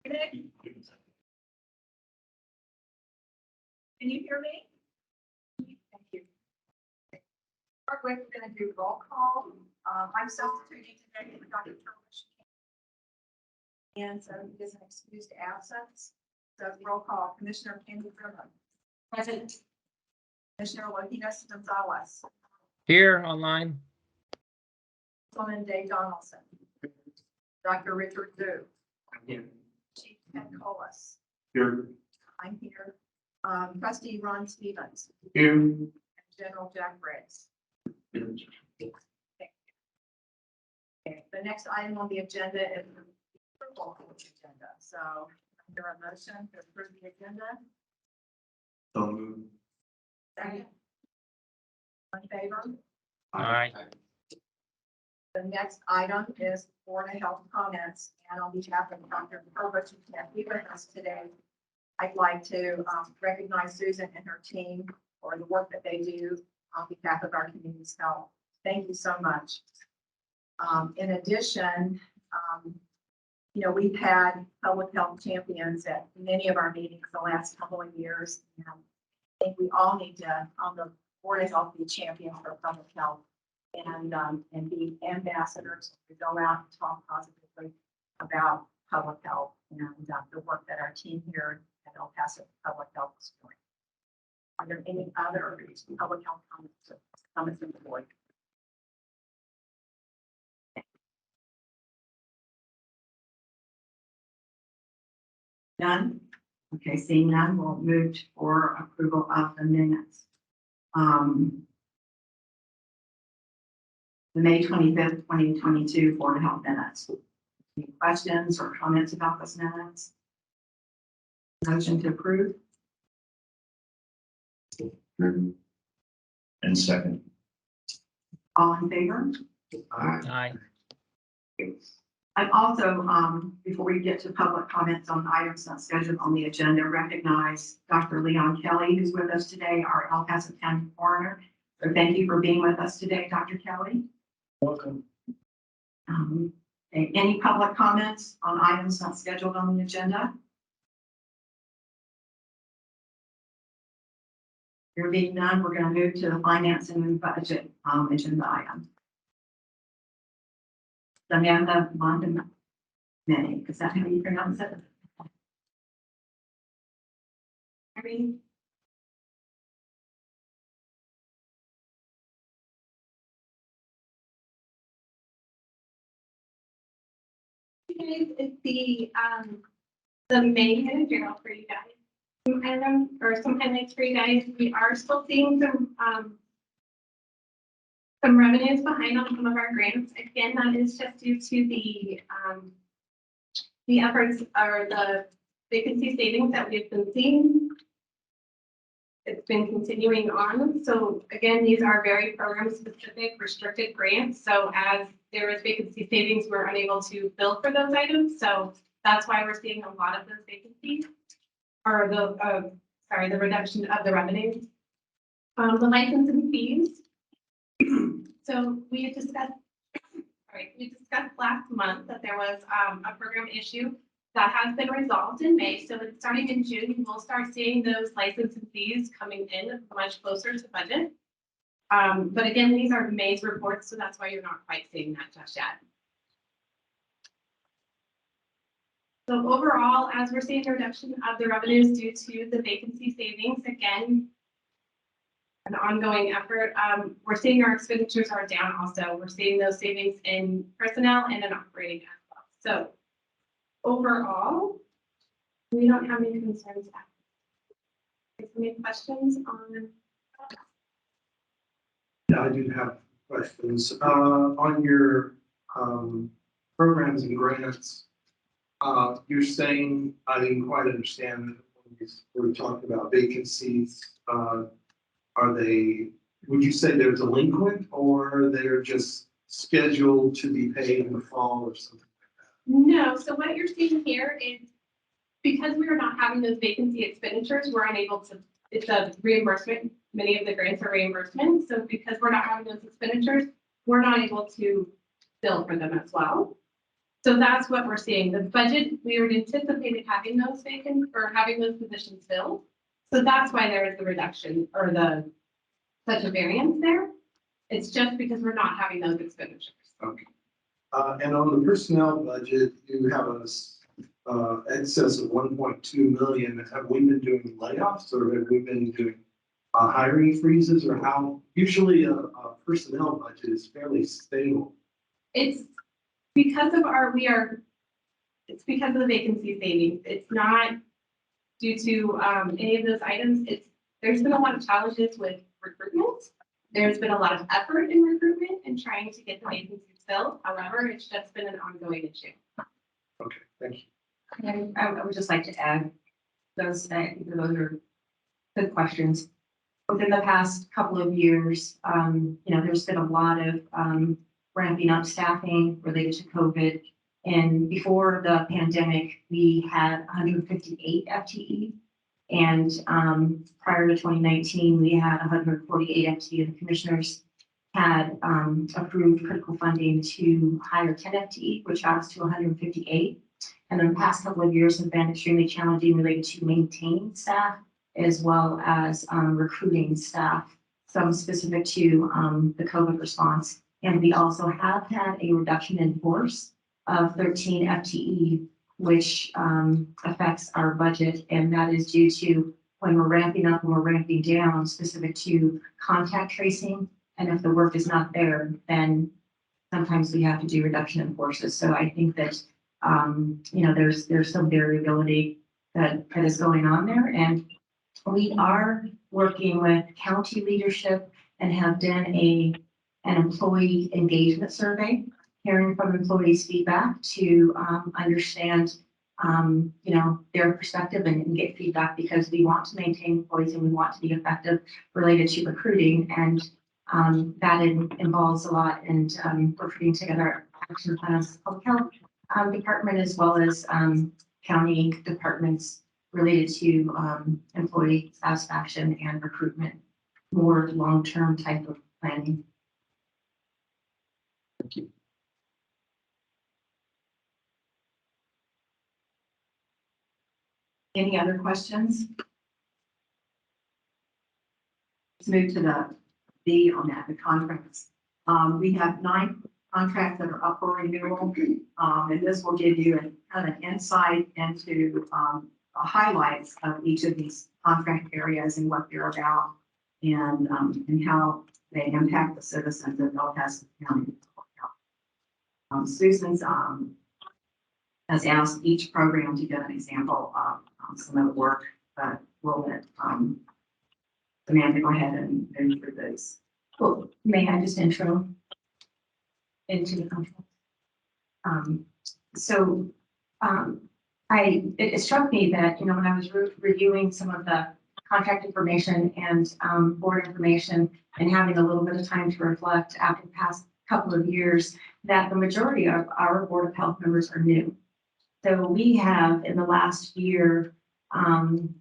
Can you hear me? Thank you. Start with, we're going to do roll call. I'm substituting today for Dr. Turlish. And so he is an excused absence. So roll call, Commissioner Candy Griffin. Present. Commissioner Lohinas Gonzalez. Here online. Councilman Dave Donaldson. Dr. Richard Zhu. Here. Chief Ken Colas. Here. I'm here. Trustee Ron Stevens. Here. And General Jack Briggs. Okay, the next item on the agenda is the approval of the agenda. So, is there a motion to approve the agenda? So moved. Second. In favor? Aye. The next item is Board of Health comments, and on behalf of Dr. Herbert, who can't be with us today, I'd like to recognize Susan and her team for the work that they do on behalf of our community's health. Thank you so much. In addition, you know, we've had public health champions at many of our meetings the last couple of years. And I think we all need to, on the Board of Health, be champions for public health and be ambassadors to go out and talk positively about public health and the work that our team here at El Paso Public Health is doing. Are there any other public health comments from the board? None? Okay, seeing none, we'll move for approval of the minutes. The May 25th, 2022 Board of Health minutes. Any questions or comments about those minutes? Motion to approve? And second. All in favor? Aye. I also, before we get to public comments on items not scheduled on the agenda, recognize Dr. Leon Kelly, who's with us today, our El Paso County coroner. So thank you for being with us today, Dr. Kelly. Welcome. Any public comments on items not scheduled on the agenda? There being none, we're going to move to the finance and budget agenda item. Samantha Montemany, is that how you pronounce it? Is the main managerial for you guys. Some items or some highlights for you guys. We are still seeing some revenues behind on some of our grants. Again, that is just due to the efforts or the vacancy savings that we've been seeing. It's been continuing on. So again, these are very program specific restricted grants. So as there is vacancy savings, we're unable to bill for those items. So that's why we're seeing a lot of those vacancies or the reduction of the revenues. The license and fees. So we discussed last month that there was a program issue that has been resolved in May. So it's starting in June, you will start seeing those license and fees coming in much closer to budget. But again, these are May's reports, so that's why you're not quite seeing that just yet. So overall, as we're seeing a reduction of the revenues due to the vacancy savings, again, an ongoing effort, we're seeing our expenditures are down also. We're seeing those savings in personnel and in operating as well. So overall, we don't have any concerns. Any questions on? Yeah, I do have questions. On your programs and grants, you're saying, I didn't quite understand when we talked about vacancies. Are they, would you say they're delinquent or they're just scheduled to be paid in the fall or something like that? No, so what you're seeing here is because we are not having those vacancy expenditures, we're unable to, it's a reimbursement. Many of the grants are reimbursement. So because we're not having those expenditures, we're not able to bill for them as well. So that's what we're seeing. The budget, we were anticipating having those vacant or having those positions filled. So that's why there is the reduction or the such a variance there. It's just because we're not having those expenditures. Okay. And on the personnel budget, you have a excess of 1.2 million. Have we been doing layoffs or have we been doing hiring freezes or how? Usually a personnel budget is fairly stable. It's because of it's because of the vacancy savings. It's not due to any of those items. There's been a lot of challenges with recruitment. There's been a lot of effort in recruitment and trying to get the vacancies filled. However, it's just been an ongoing issue. Okay, thank you. And I would just like to add, those are good questions. Within the past couple of years, there's been a lot of ramping up staffing related to COVID. And before the pandemic, we had 158 FTE. And prior to 2019, we had 148 FTE. And the commissioners had approved critical funding to hire 10 FTE, which got us to 158. And the past couple of years have been extremely challenging related to maintaining staff as well as recruiting staff, some specific to the COVID response. And we also have had a reduction in force of 13 FTE, which affects our budget. And that is due to when we're ramping up and we're ramping down specific to contact tracing. And if the work is not there, then sometimes we have to do reduction in forces. So I think that, there's some variability that is going on there. And we are working with county leadership and have done an employee engagement survey, hearing from employees' feedback to understand, their perspective and get feedback because we want to maintain employees and we want to be effective related to recruiting. And that involves a lot. And we're putting together action plans, public health department, as well as county departments related to employee satisfaction and recruitment, more long-term type of planning. Thank you. Any other questions? Let's move to the B on that, the contracts. We have 9 contracts that are up for renewal, and this will give you kind of an insight into highlights of each of these contract areas and what they're about, and how they impact the citizens of El Paso County. Susan's has asked each program to give an example of some of the work, but we'll let Samantha go ahead and go through those. Well, may I just intro into the contract? It struck me that, when I was reviewing some of the contract information and board information and having a little bit of time to reflect after the past couple of years, that the majority of our Board of Health members are new. So we have, in the last year, county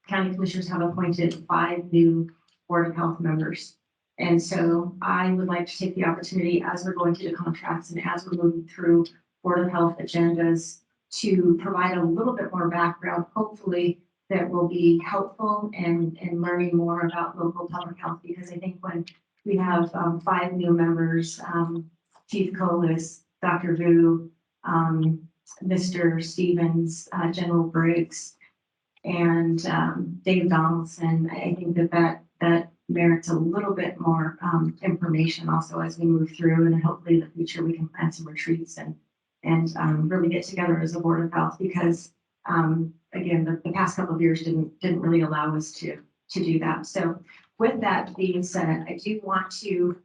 commissioners have appointed 5 new Board of Health members. And so I would like to take the opportunity as we're going through the contracts and as we're moving through Board of Health agendas to provide a little bit more background, hopefully that will be helpful in learning more about local public health, because I think when we have 5 new members, Chief Colas, Dr. Vu, Mr. Stevens, General Briggs, and Dave Donaldson, I think that merits a little bit more information also as we move through, and then hopefully in the future we can plan some retreats and really get together as a Board of Health, because again, the past couple of years didn't really allow us to do that. So with that being said, I do want to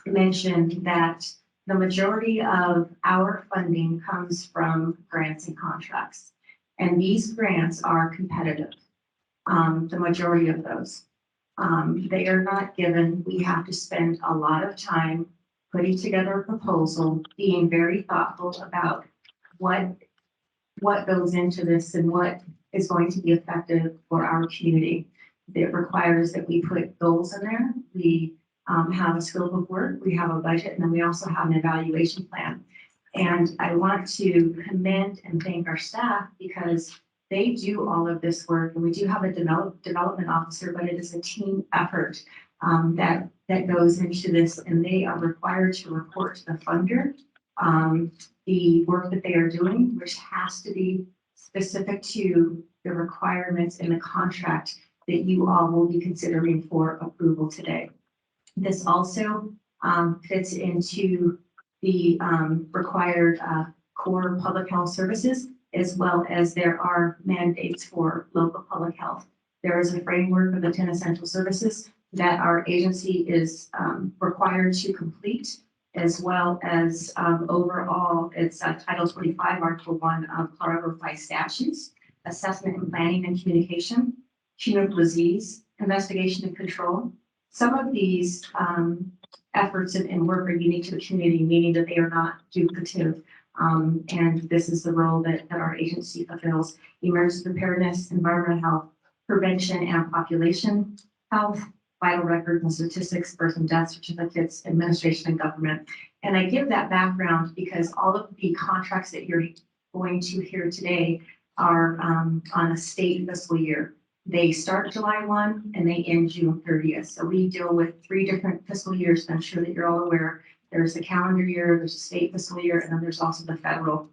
mention that the majority of our funding comes from grants and contracts, and these grants are competitive. The majority of those. They are not given. We have to spend a lot of time putting together a proposal, being very thoughtful about what goes into this and what is going to be effective for our community. It requires that we put goals in there. We have a scope of work, we have a budget, and then we also have an evaluation plan. And I want to commend and thank our staff because they do all of this work, and we do have a development officer, but it is a team effort that goes into this, and they are required to report to the funder the work that they are doing, which has to be specific to the requirements in the contract that you all will be considering for approval today. This also fits into the required core public health services, as well as there are mandates for local public health. There is a framework of the 10 essential services that our agency is required to complete, as well as overall, it's Title 25, Article 1 of Colorado Revised Statutes, assessment and planning and communication, communicable disease, investigation and control. Some of these efforts and work are unique to the community, meaning that they are not duplicative. And this is the role that our agency fulfills: emergency preparedness, environmental health, prevention and population health, vital records and statistics, birth and death certificates, administration and government. And I give that background because all of the contracts that you're going to hear today are on a state fiscal year. They start July 1 and they end June 30th. So we deal with 3 different fiscal years. I'm sure that you're all aware. There's a calendar year, there's a state fiscal year, and then there's also the federal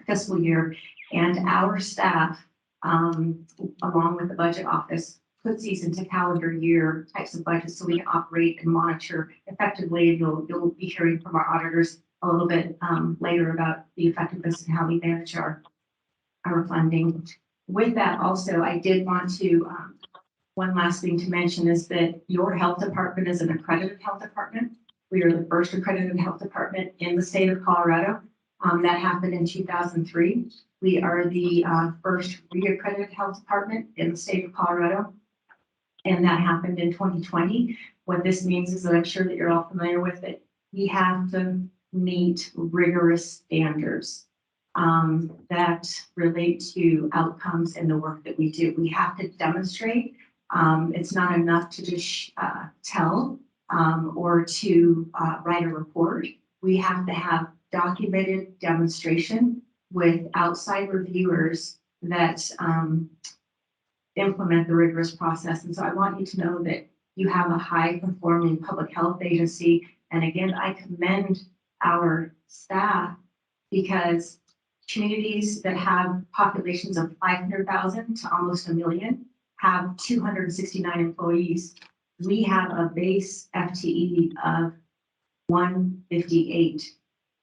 fiscal year. And our staff, along with the budget office, puts these into calendar year types of budgets so we can operate and monitor effectively. You'll be hearing from our auditors a little bit later about the effectiveness and how we manage our funding. With that also, I did want to, one last thing to mention is that your health department is an accredited health department. We are the first accredited health department in the state of Colorado. That happened in 2003. We are the first re-accredited health department in the state of Colorado. And that happened in 2020. What this means is that I'm sure that you're all familiar with it. We have to meet rigorous standards that relate to outcomes in the work that we do. We have to demonstrate. It's not enough to just tell or to write a report. We have to have documented demonstration with outside reviewers that implement the rigorous process. And so I want you to know that you have a high performing public health agency. And again, I commend our staff because communities that have populations of 500,000 to almost 1 million have 269 employees. We have a base FTE of 158.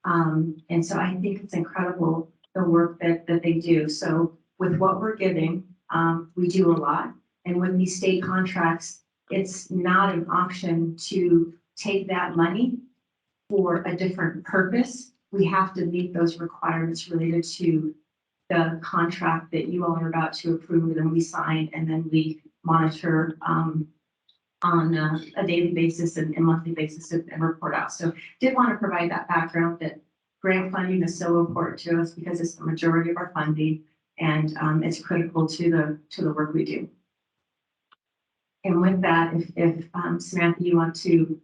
And so I think it's incredible the work that they do. So with what we're giving, we do a lot. And with these state contracts, it's not an option to take that money for a different purpose. We have to meet those requirements related to the contract that you all are about to approve, and we sign, and then we monitor on a daily basis and monthly basis and report out. So did want to provide that background that grant funding is so important to us because it's the majority of our funding, and it's critical to the work we do. And with that, if Samantha, you want to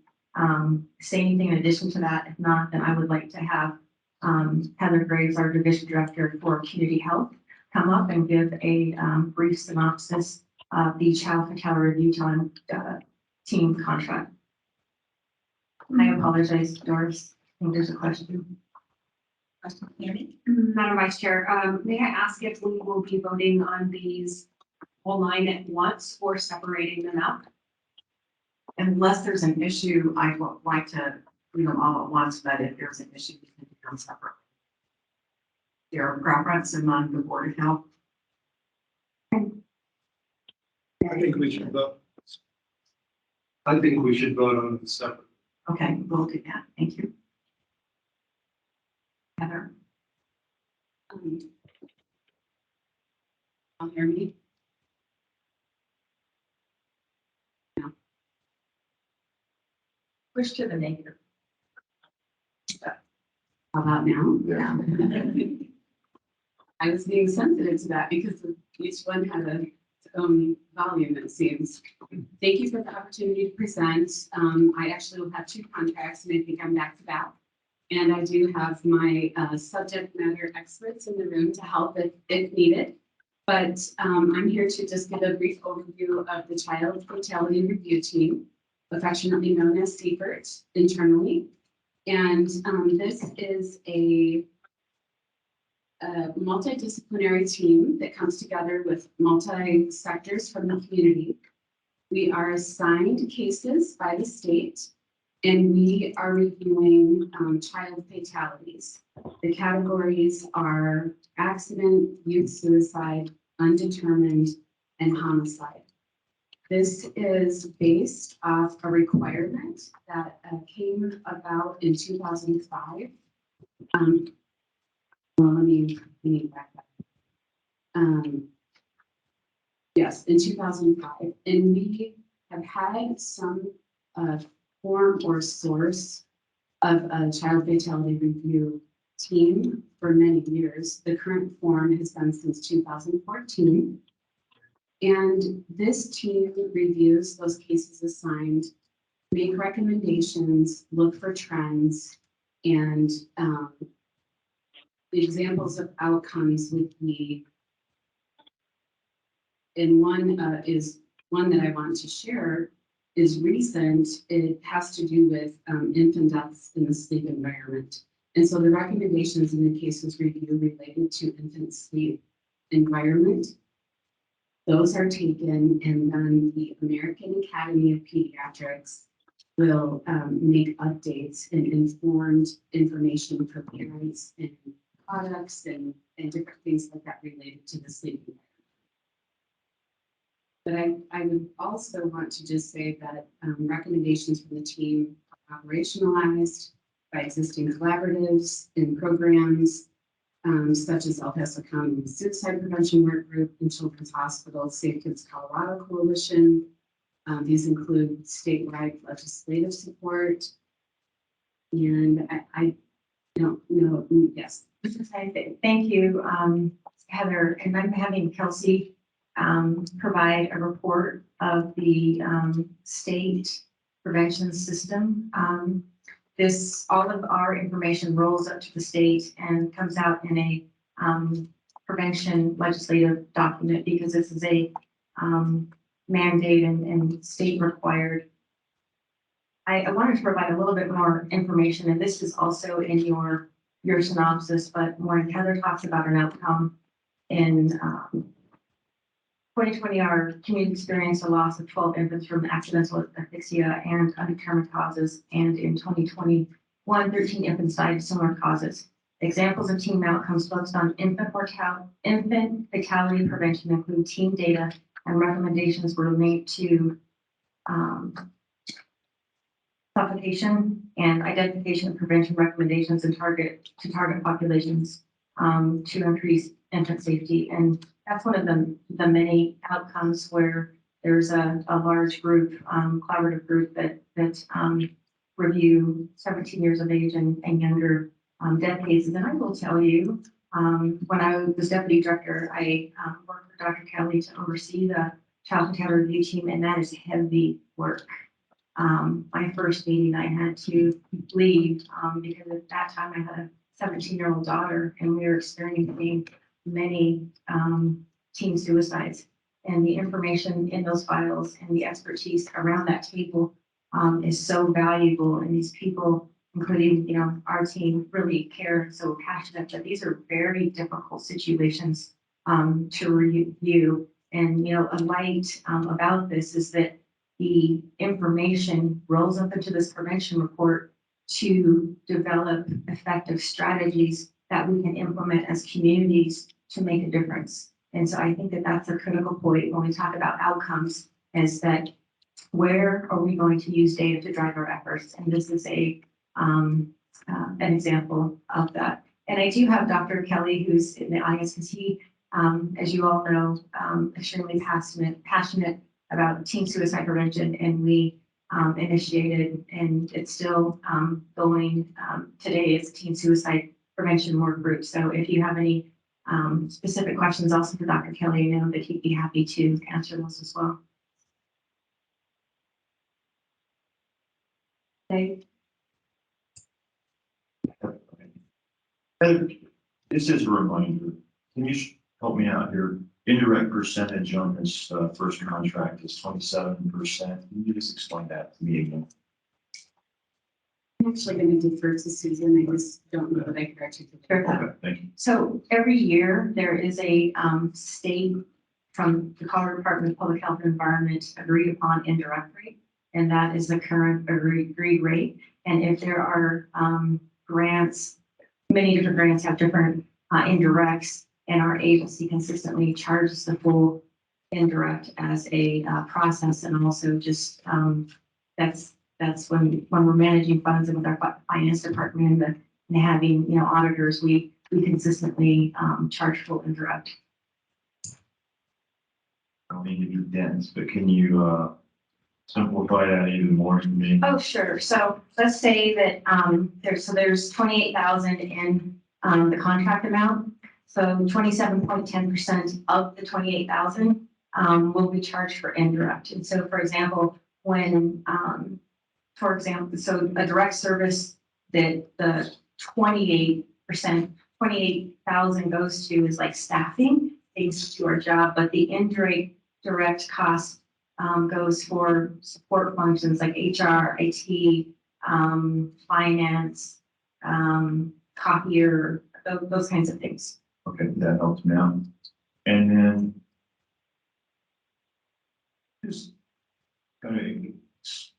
say anything in addition to that, if not, then I would like to have Heather Graves, our division director for community health, come up and give a brief synopsis of the Child Fatality Review Team contract. I apologize, Doris. I think there's a question. Madam Vice Chair, may I ask if we will be voting on these whole line at once or separating them out? Unless there's an issue, I would like to do them all at once, but if there's an issue, we can do them separate. Your preference among the Board of Health? I think we should vote. I think we should vote on them separately. Okay, we'll do that. Thank you. Heather? Y'all hear me? No. Push to the negative. How about now? Yeah. I was being sensitive to that because each one had a volume, it seems. Thank you for the opportunity to present. I actually will have 2 contracts, and I think I'm back to back. And I do have my subject matter experts in the room to help if needed. But I'm here to just give a brief overview of the Child Fatality Review Team, affectionately known as CFERT internally. And this is a multidisciplinary team that comes together with multi-sectors from the community. We are assigned cases by the state, and we are reviewing child fatalities. The categories are accident, youth suicide, undetermined, and homicide. This is based off a requirement that came about in 2005. Well, let me back up. Yes, in 2005, and we have had some form or source of a child fatality review team for many years. The current form has been since 2014. And this team reviews those cases assigned, make recommendations, look for trends, and the examples of outcomes would be, and one is one that I want to share is recent. It has to do with infant deaths in the sleep environment. And so the recommendations in the cases review related to infant sleep environment, those are taken, and then the American Academy of Pediatrics will make updates and informed information for parents and products and different things like that related to the sleep environment. But I would also want to just say that recommendations from the team are operationalized by existing collaboratives and programs such as El Paso County Suicide Prevention Work Group and Children's Hospital Safe Kids Colorado Coalition. These include statewide legislative support. And I don't know, yes. Thank you, Heather, and I'm having Kelsey provide a report of the state prevention system. All of our information rolls up to the state and comes out in a prevention legislative document because this is a mandate and state required. I wanted to provide a little bit more information, and this is also in your synopsis, but when Heather talks about an outcome in 2020, our community experienced a loss of 12 infants from accidental asphyxia and undetermined causes. And in 2021, 13 infants died of similar causes. Examples of team outcomes focused on infant fatality prevention include team data and recommendations related to suffocation and identification of prevention recommendations and target populations to increase infant safety. And that's one of the many outcomes where there's a large group, collaborative group that review 17 years of age and younger death cases. And I will tell you, when I was deputy director, I worked with Dr. Kelly to oversee the child fatality review team, and that is heavy work. My first meeting I had to leave because at that time I had a 17-year-old daughter, and we were experiencing many teen suicides. And the information in those files and the expertise around that table is so valuable. And these people, including our team, really care and so passionate that these are very difficult situations to review. And a light about this is that the information rolls up into this prevention report to develop effective strategies that we can implement as communities to make a difference. And so I think that that's a critical point when we talk about outcomes, is that where are we going to use data to drive our efforts? And this is an example of that. And I do have Dr. Kelly, who's in the audience, because he, as you all know, extremely passionate about teen suicide prevention, and we initiated, and it's still going today, is Teen Suicide Prevention Work Group. So if you have any specific questions also for Dr. Kelly, I know that he'd be happy to answer those as well. Okay. This is a reminder. Can you help me out here? Indirect percentage on this first contract is 27%. Can you just explain that to me again? I'm actually going to defer to Susan. I just don't know that I could articulate. Okay, thank you. So every year there is a state from the Colorado Department of Public Health and Environment agreed upon indirect rate. And that is the current agreed rate. And if there are grants, many different grants have different indirects, and our agency consistently charges the full indirect as a process. And also just that's when we're managing funds and with our finance department and having, you know, auditors, we consistently charge full indirect. I don't mean to be dense, but can you simplify that even more for me? Oh, sure. So let's say that there's 28,000 in the contract amount. So 27.10% of the 28,000 will be charged for indirect. And so, for example, when so a direct service that the 28%, 28,000 goes to is like staffing, things to our job, but the indirect cost goes for support functions like HR, IT, finance, copier, those kinds of things. Okay, that helps me out. And then just kind of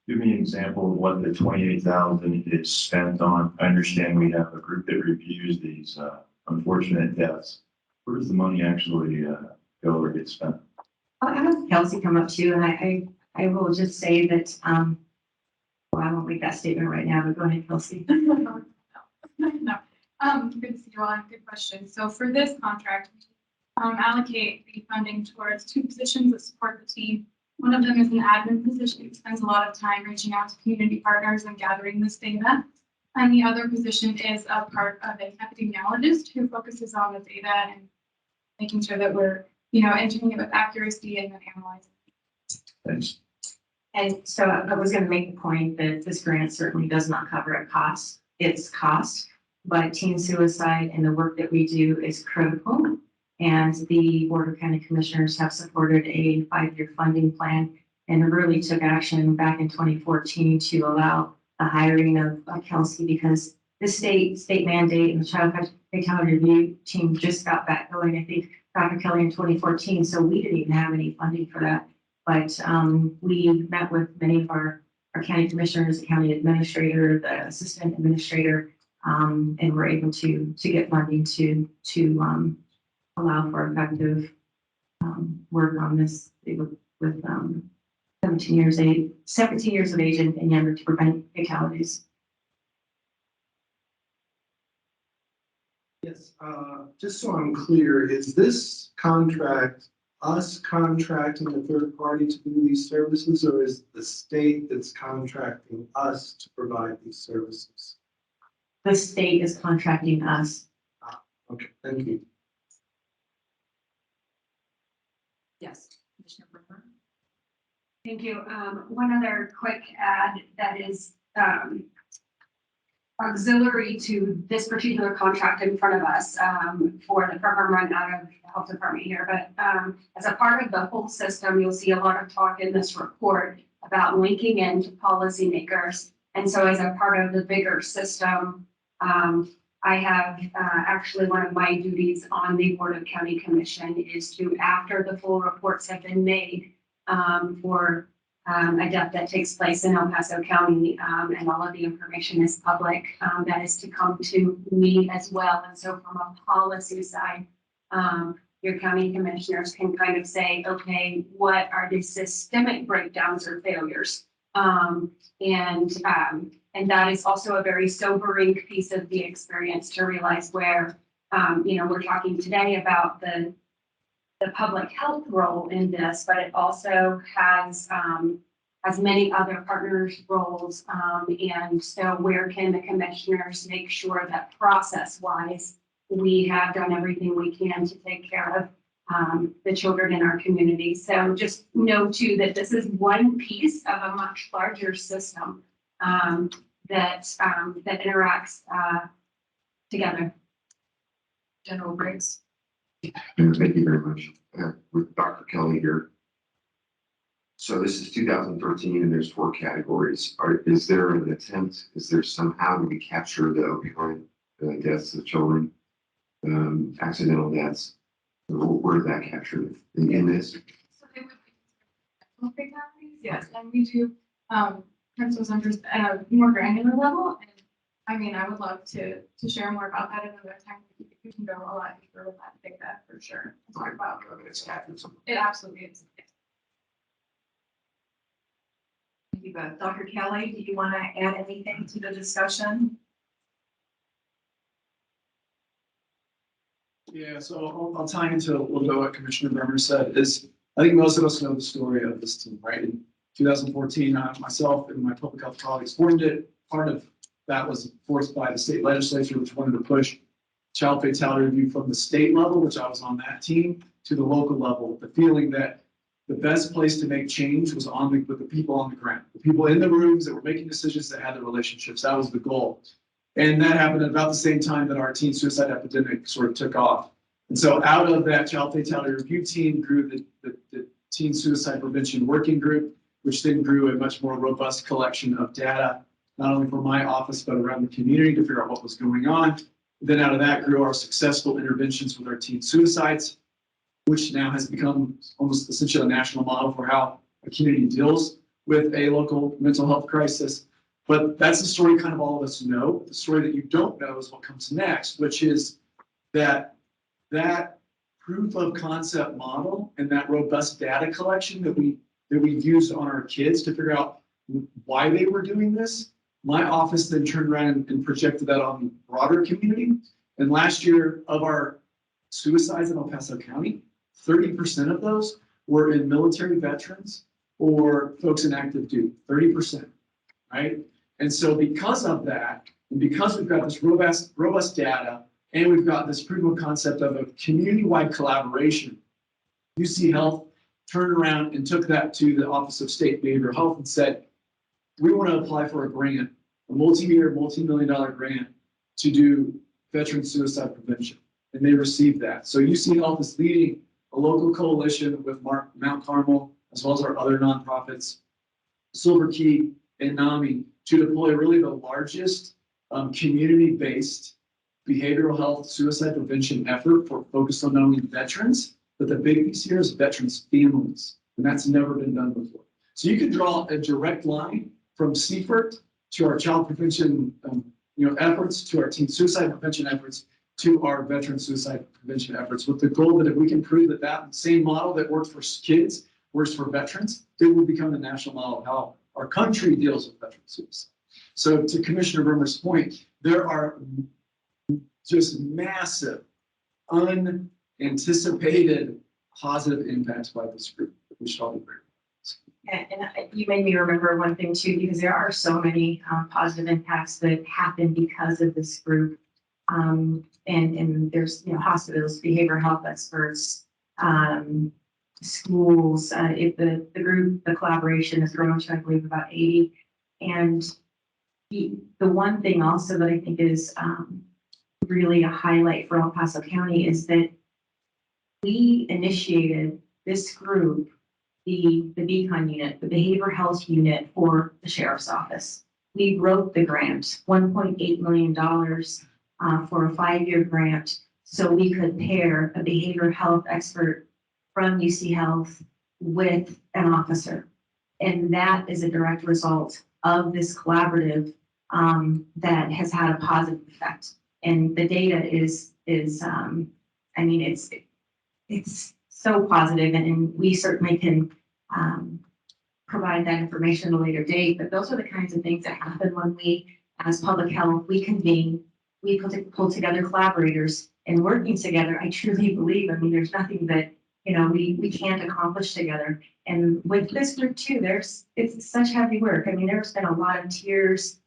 give me an example of what the 28,000 is spent on. I understand we have a group that reviews these unfortunate deaths. Where does the money actually go or get spent? I'll have Kelsey come up too, and I will just say that, well, I won't make that statement right now, but go ahead, Kelsey. No, good to see you all. Good question. So for this contract, we allocate the funding towards two positions that support the team. One of them is an admin position. It spends a lot of time reaching out to community partners and gathering this data. And the other position is a part of an epidemiologist who focuses on the data and making sure that we're, you know, entering it with accuracy and then analyzing. Thanks. And so I was going to make the point that this grant certainly does not cover its cost, but teen suicide and the work that we do is critical. And the Board of County Commissioners have supported a 5-year funding plan and really took action back in 2014 to allow the hiring of Kelsey, because the state mandate and the child fatality review team just got back going, I think, Dr. Kelly in 2014. So we didn't even have any funding for that. But we met with many of our county commissioners, the county administrator, the assistant administrator, and we're able to get funding to allow for effective work on this with 17 years of age and younger to prevent fatalities. Yes, just so I'm clear, is this contract us contracting a third party to do these services, or is the state that's contracting us to provide these services? The state is contracting us. Okay, thank you. Yes. Commissioner Brewer? Thank you. One other quick add that is auxiliary to this particular contract in front of us for the program run out of the health department here. But as a part of the whole system, you'll see a lot of talk in this report about linking into policymakers. And so as a part of the bigger system, I have actually one of my duties on the Board of County Commission is to, after the full reports have been made for a death that takes place in El Paso County, and all of the information is public, that is to come to me as well. And so from a policy side, your county commissioners can kind of say, okay, what are the systemic breakdowns or failures? And that is also a very sobering piece of the experience to realize where, you know, we're talking today about the public health role in this, but it also has many other partners' roles. And so where can the commissioners make sure that process-wise, we have done everything we can to take care of the children in our community. So just know too that this is one piece of a much larger system that interacts together. General Briggs. Thank you very much. With Dr. Kelly here. So this is 2013 and there's 4 categories. Is there an attempt, is there somehow do we capture the opioid deaths of children, accidental deaths? Where is that captured in this? So they would be fatalities, yes, and we do, principles under at a more granular level. And I mean, I would love to share more about that another time. We can go a lot deeper with that, I think that for sure. Talk about It's captured somewhere. it absolutely is. Thank you both. Dr. Kelly, do you want to add anything to the discussion? Yeah, so I'll tie into a little bit what Commissioner Bremer said is, I think most of us know the story of this team, right? In 2014, myself and my public health colleagues formed it. Part of that was forced by the state legislature, which wanted to push child fatality review from the state level, which I was on that team, to the local level. The feeling that the best place to make change was with the people on the ground, the people in the rooms that were making decisions, that had the relationships. That was the goal. And that happened at about the same time that our teen suicide epidemic sort of took off. And so out of that child fatality review team grew the teen suicide prevention working group, which then grew a much more robust collection of data, not only from my office, but around the community to figure out what was going on. Then out of that grew our successful interventions with our teen suicides, which now has become almost essentially a national model for how a community deals with a local mental health crisis. But that's the story kind of all of us know. The story that you don't know is what comes next, which is that proof of concept model and that robust data collection that we used on our kids to figure out why they were doing this. My office then turned around and projected that on the broader community. And last year, of our suicides in El Paso County, 30% of those were in military veterans or folks in active duty, 30%, right? And so because of that, and because we've got this robust data, and we've got this proof of concept of a community-wide collaboration, UC Health turned around and took that to the Office of State Behavioral Health and said, we want to apply for a grant, a multi-year, multi-million-dollar grant to do veteran suicide prevention. And they received that. So UC Health is leading a local coalition with Mount Carmel, as well as our other nonprofits, Silver Key and NAMI, to deploy really the largest community-based behavioral health suicide prevention effort focused on not only veterans, but the big piece here is veterans' families. And that's never been done before. So you can draw a direct line from CFERT to our child prevention efforts, to our teen suicide prevention efforts, to our veteran suicide prevention efforts, with the goal that if we can prove that that same model that works for kids works for veterans, it will become the national model of how our country deals with veteran suicide. So to Commissioner Bremer's point, there are just massive, unanticipated positive impacts by this group that we should all be very. And you made me remember one thing too, because there are so many positive impacts that happen because of this group. And there's, hospitals, behavioral health experts, schools, the collaboration has grown to, I believe, about 80. And the one thing also that I think is really a highlight for El Paso County is that we initiated this group, the BCON unit, the behavioral health unit for the sheriff's office. We wrote the grant, $1.8 million for a 5-year grant, so we could pair a behavioral health expert from UC Health with an officer. And that is a direct result of this collaborative that has had a positive effect. And the data is it's so positive, and we certainly can provide that information at a later date. But those are the kinds of things that happen when we, as public health, we convene, we pull together collaborators and working together. I truly believe, there's nothing that, we can't accomplish together. And with this group too, it's such heavy work. There's been a lot of tears.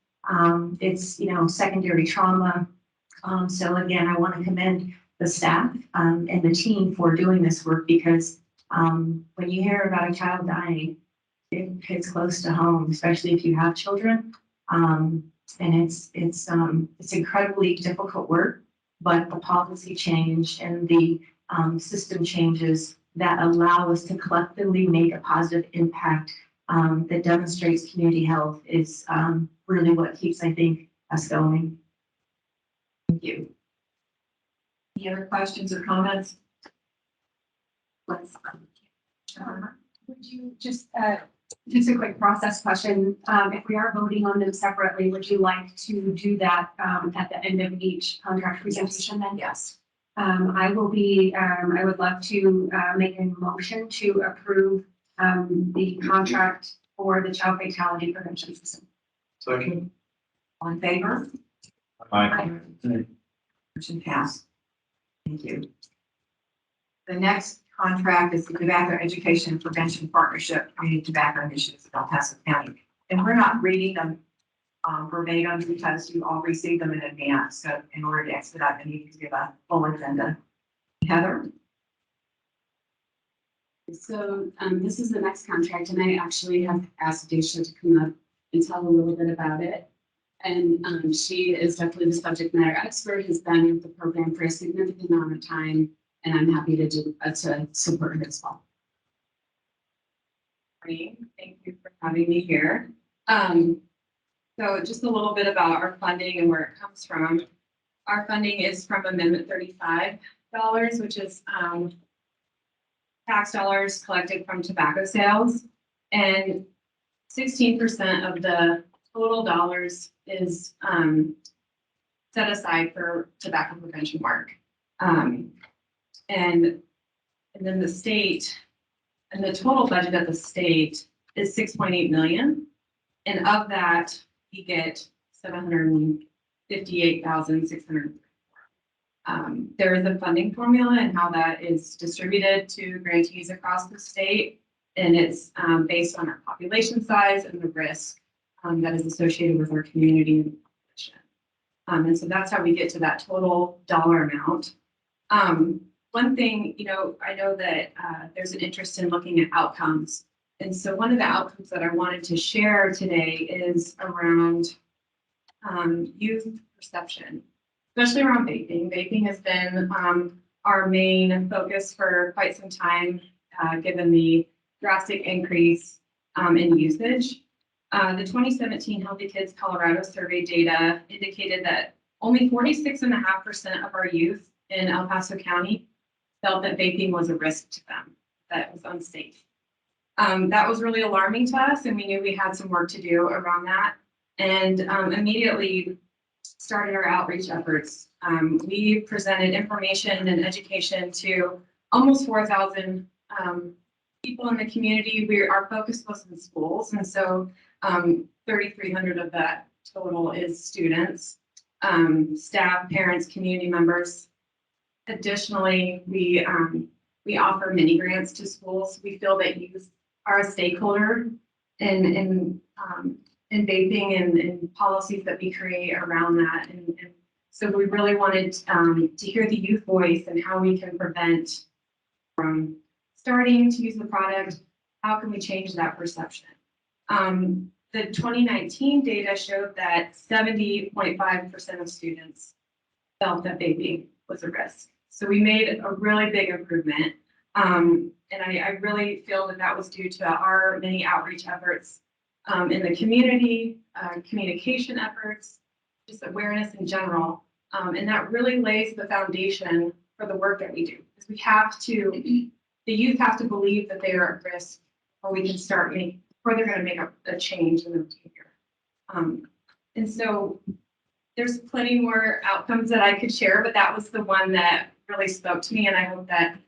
It's, secondary trauma. So again, I want to commend the staff and the team for doing this work because when you hear about a child dying, it hits close to home, especially if you have children. And it's incredibly difficult work, but the policy change and the system changes that allow us to collectively make a positive impact that demonstrates community health is really what keeps, I think, us going. Thank you. Any other questions or comments? Let's. Would you just a quick process question, if we are voting on them separately, would you like to do that, at the end of each contract presentation then? Yes. I would love to, make a motion to approve, the contract for the child fatality prevention system. Second. All in favor? Aye. Motion passed. Thank you. The next contract is the Tobacco Education Prevention Partnership Community Tobacco Initiatives of El Paso County. And we're not reading them verbatim because you all received them in advance. So in order to expedite, I need to give a full agenda. Heather? So this is the next contract, and I actually have asked Daisha to come up and tell a little bit about it. And she is definitely the subject matter expert, has been with the program for a significant amount of time, and I'm happy to to support her as well. Thank you for having me here. So just a little bit about our funding and where it comes from. Our funding is from Amendment $35, which is tax dollars collected from tobacco sales. And 16% of the total dollars is set aside for tobacco prevention work. And then the state, and the total budget of the state is 6.8 million. And of that, we get 758,600. There is a funding formula and how that is distributed to grantees across the state. And it's based on our population size and the risk that is associated with our community and population. And so that's how we get to that total dollar amount. One thing, I know that there's an interest in looking at outcomes. And so one of the outcomes that I wanted to share today is around youth perception, especially around vaping. Vaping has been our main focus for quite some time, given the drastic increase in usage. The 2017 Healthy Kids Colorado survey data indicated that only 46.5% of our youth in El Paso County felt that vaping was a risk to them, that it was unsafe. That was really alarming to us, and we knew we had some work to do around that, and immediately started our outreach efforts. We presented information and education to almost 4,000 people in the community. Our focus was in schools, and so 3,300 of that total is students, staff, parents, community members. Additionally, we offer mini grants to schools. We feel that youth are a stakeholder in vaping and policies that we create around that. And so we really wanted to hear the youth voice and how we can prevent from starting to use the product. How can we change that perception? The 2019 data showed that 70.5% of students felt that vaping was a risk. So we made a really big improvement. And I really feel that that was due to our many outreach efforts in the community, communication efforts, just awareness in general. And that really lays the foundation for the work that we do. Because the youth have to believe that they are at risk, or we can start before they're going to make a change in their behavior. And so there's plenty more outcomes that I could share, but that was the one that really spoke to me. And I hope that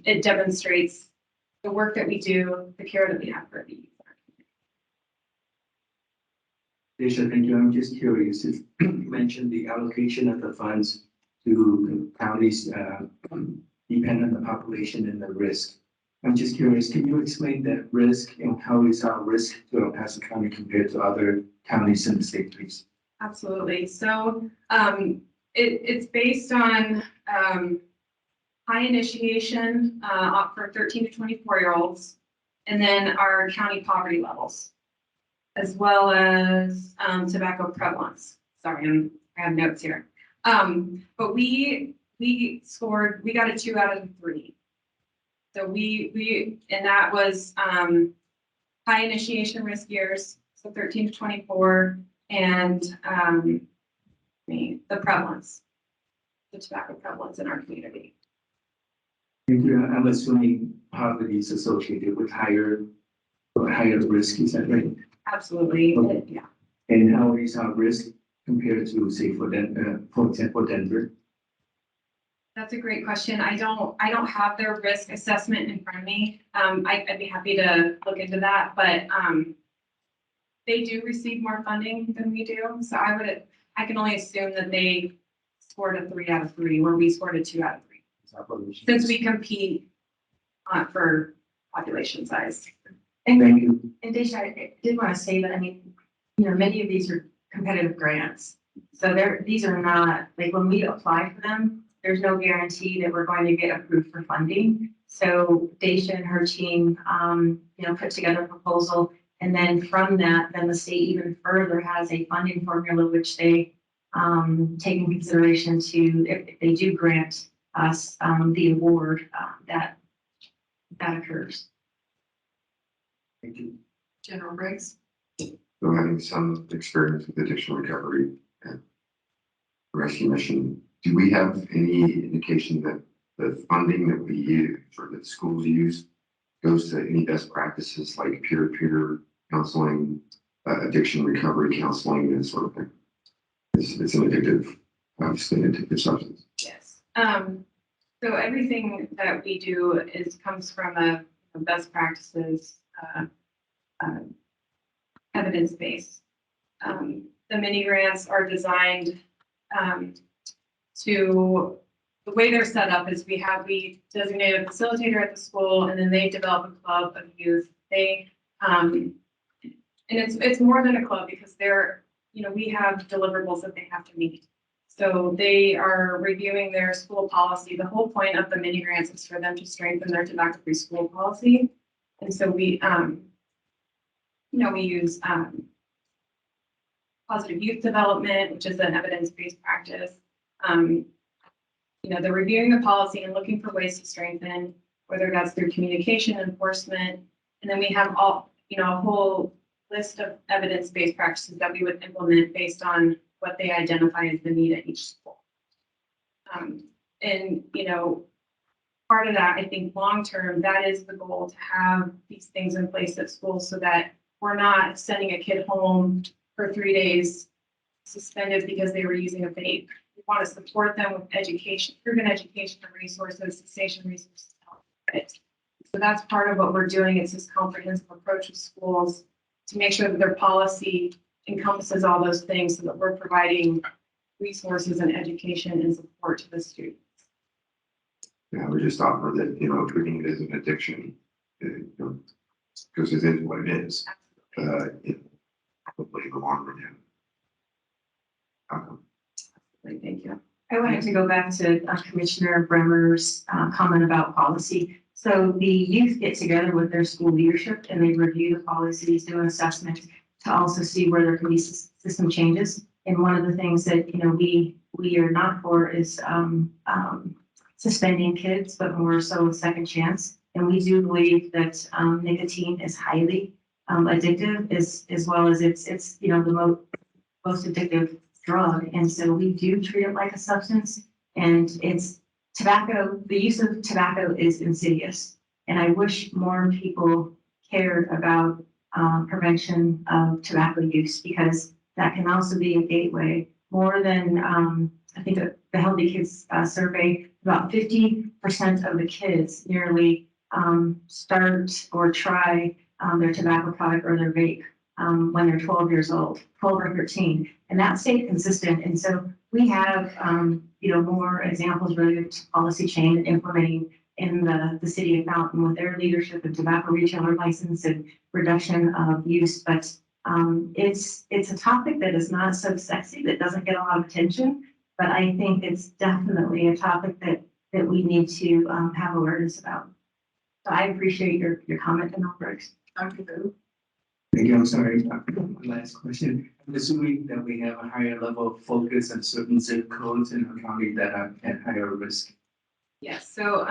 it demonstrates the work that we do, the care that we have for the youth. Daisha, thank you. I'm just curious, you mentioned the allocation of the funds to counties depending on the population and the risk. I'm just curious, can you explain that risk and how is our risk to El Paso County compared to other counties in the state, please? Absolutely. So It's based on, high initiation, for 13 to 24-year-olds, and then our county poverty levels, as well as, tobacco prevalence. Sorry, I have notes here. But we got a 2 out of 3. So and that was, high initiation risk years, so 13 to 24, and, the prevalence, the tobacco prevalence in our community. Thank you. I'm assuming poverty is associated with higher risk, is that right? Absolutely, Okay. yeah. And how is our risk compared to, say, for example, Denver? That's a great question. I don't have their risk assessment in front of me. I'd be happy to look into that, but, they do receive more funding than we do. So I can only assume that they scored a 3 out of 3, where we scored a 2 out of 3. Since we compete, for population size. And, Thank you. and Deja, I did want to say that, I mean, many of these are competitive grants. So these are not, like, when we apply for them, there's no guarantee that we're going to get approved for funding. So Deja and her team, put together a proposal. And then from that, then the state even further has a funding formula, which they, take in consideration to, if they do grant us, the award, that occurs. Thank you. General Briggs? So having some experience with addiction recovery and rescue mission, do we have any indication that the funding that we use or that schools use goes to any best practices like peer-to-peer counseling, addiction recovery counseling, that sort of thing? It's an addictive, obviously an addictive substance. Yes. So everything that we do comes from a best practices, evidence base. The mini grants are designed, the way they're set up is we designate a facilitator at the school, and then they develop a club of youth. And it's more than a club, because we have deliverables that they have to meet. So they are reviewing their school policy. The whole point of the mini grants is for them to strengthen their tobacco-free school policy. And so we use positive youth development, which is an evidence-based practice. They're reviewing the policy and looking for ways to strengthen, whether that's through communication, enforcement, and then we have a whole list of evidence-based practices that we would implement based on what they identify as the need at each school. Part of that, I think long-term, that is the goal, to have these things in place at schools so that we're not sending a kid home for 3 days suspended because they were using a vape. We want to support them with education, proven education and resources, cessation resources. So that's part of what we're doing. It's this comprehensive approach with schools to make sure that their policy encompasses all those things, so that we're providing resources and education and support to the students. Yeah, we just offer that, treating it as an addiction, because it is what it is. Hopefully in the long run. Thank you. I wanted to go back to Commissioner Bremer's comment about policy. So the youth get together with their school leadership and they review the policies, do an assessment to also see where there can be system changes. And one of the things that, we are not for is suspending kids, but more so a second chance. And we do believe that nicotine is highly addictive, as well as it's the most addictive drug. And so we do treat it like a substance, and it's tobacco. The use of tobacco is insidious. And I wish more people cared about prevention of tobacco use, because that can also be a gateway. More than, I think the Healthy Kids survey, about 50% of the kids nearly start or try their tobacco product or their vape when they're 12 years old, 12 or 13. And that stayed consistent. And so we have, more examples related to policy change and implementing in the city of Fountain with their leadership and tobacco retailer license and reduction of use. But it's a topic that is not so sexy, that doesn't get a lot of attention, but I think it's definitely a topic that we need to have awareness about. So I appreciate your comment and Brooks. Dr. Boo? Thank you, I'm sorry, last question. I'm assuming that we have a higher level of focus on certain zip codes in our county that are at higher risk. Yes, so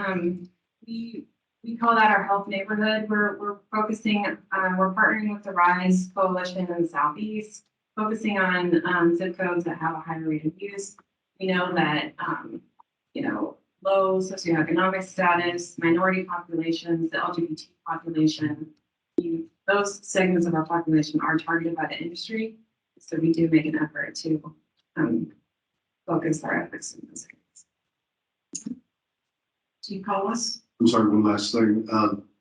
we call that our health neighborhood. We're focusing, we're partnering with the RISE Coalition in the Southeast, focusing on zip codes that have a higher rate of use. We know that low socioeconomic status, minority populations, the LGBT population, those segments of our population are targeted by the industry. So we do make an effort to focus our efforts in those areas. Do you call us? I'm sorry, one last thing,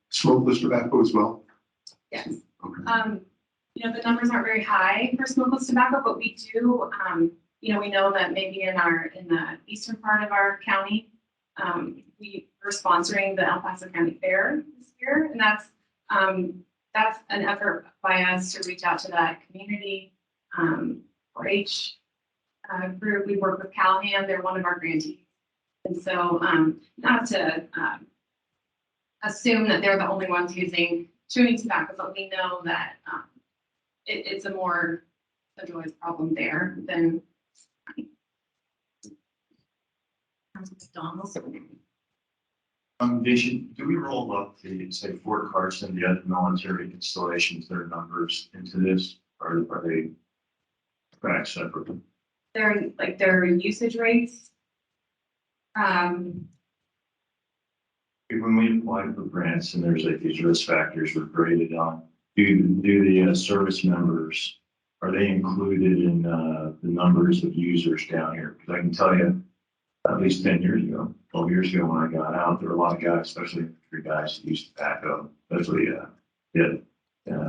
smokeless tobacco as well? Yes. Okay. The numbers aren't very high for smokeless tobacco, but we do, we know that maybe in the eastern part of our county, we're sponsoring the El Paso County Fair this year, and that's an effort by us to reach out to that community. 4-H group, we work with Callahan, they're one of our grantees. And so not to assume that they're the only ones using chewing tobacco, but we know that it's a more centralized problem there than McDonald's. Jason, do we roll up the, say, Fort Carson, the other military installations, their numbers into this, or are they tracked separately? their usage rates. When we apply for grants and there's like these risk factors we're graded on, do the service members, are they included in the numbers of users down here? Because I can tell you, at least 10 years ago, 12 years ago when I got out, there were a lot of guys, especially infantry guys, who used tobacco, especially to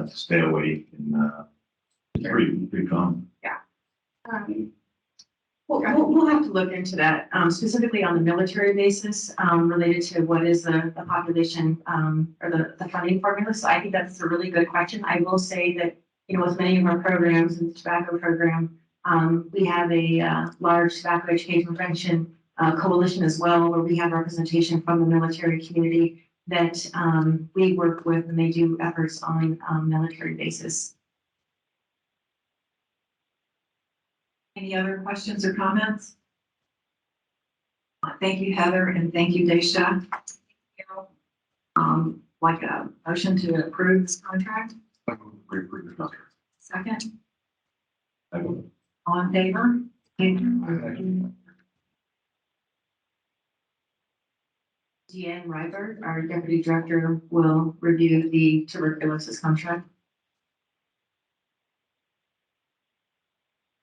stay awake and pretty common. We'll have to look into that, specifically on the military basis, related to what is the population, or the funding formula. So I think that's a really good question. I will say that, with many of our programs and the tobacco program, we have a large tobacco education prevention coalition as well, where we have representation from the military community that we work with, and they do efforts on military basis. Any other questions or comments? Thank you, Heather, and thank you, Daisha. Like a motion to approve this contract? Second? All in favor? Deanne Ryberg, our Deputy Director, will review the tuberculosis contract.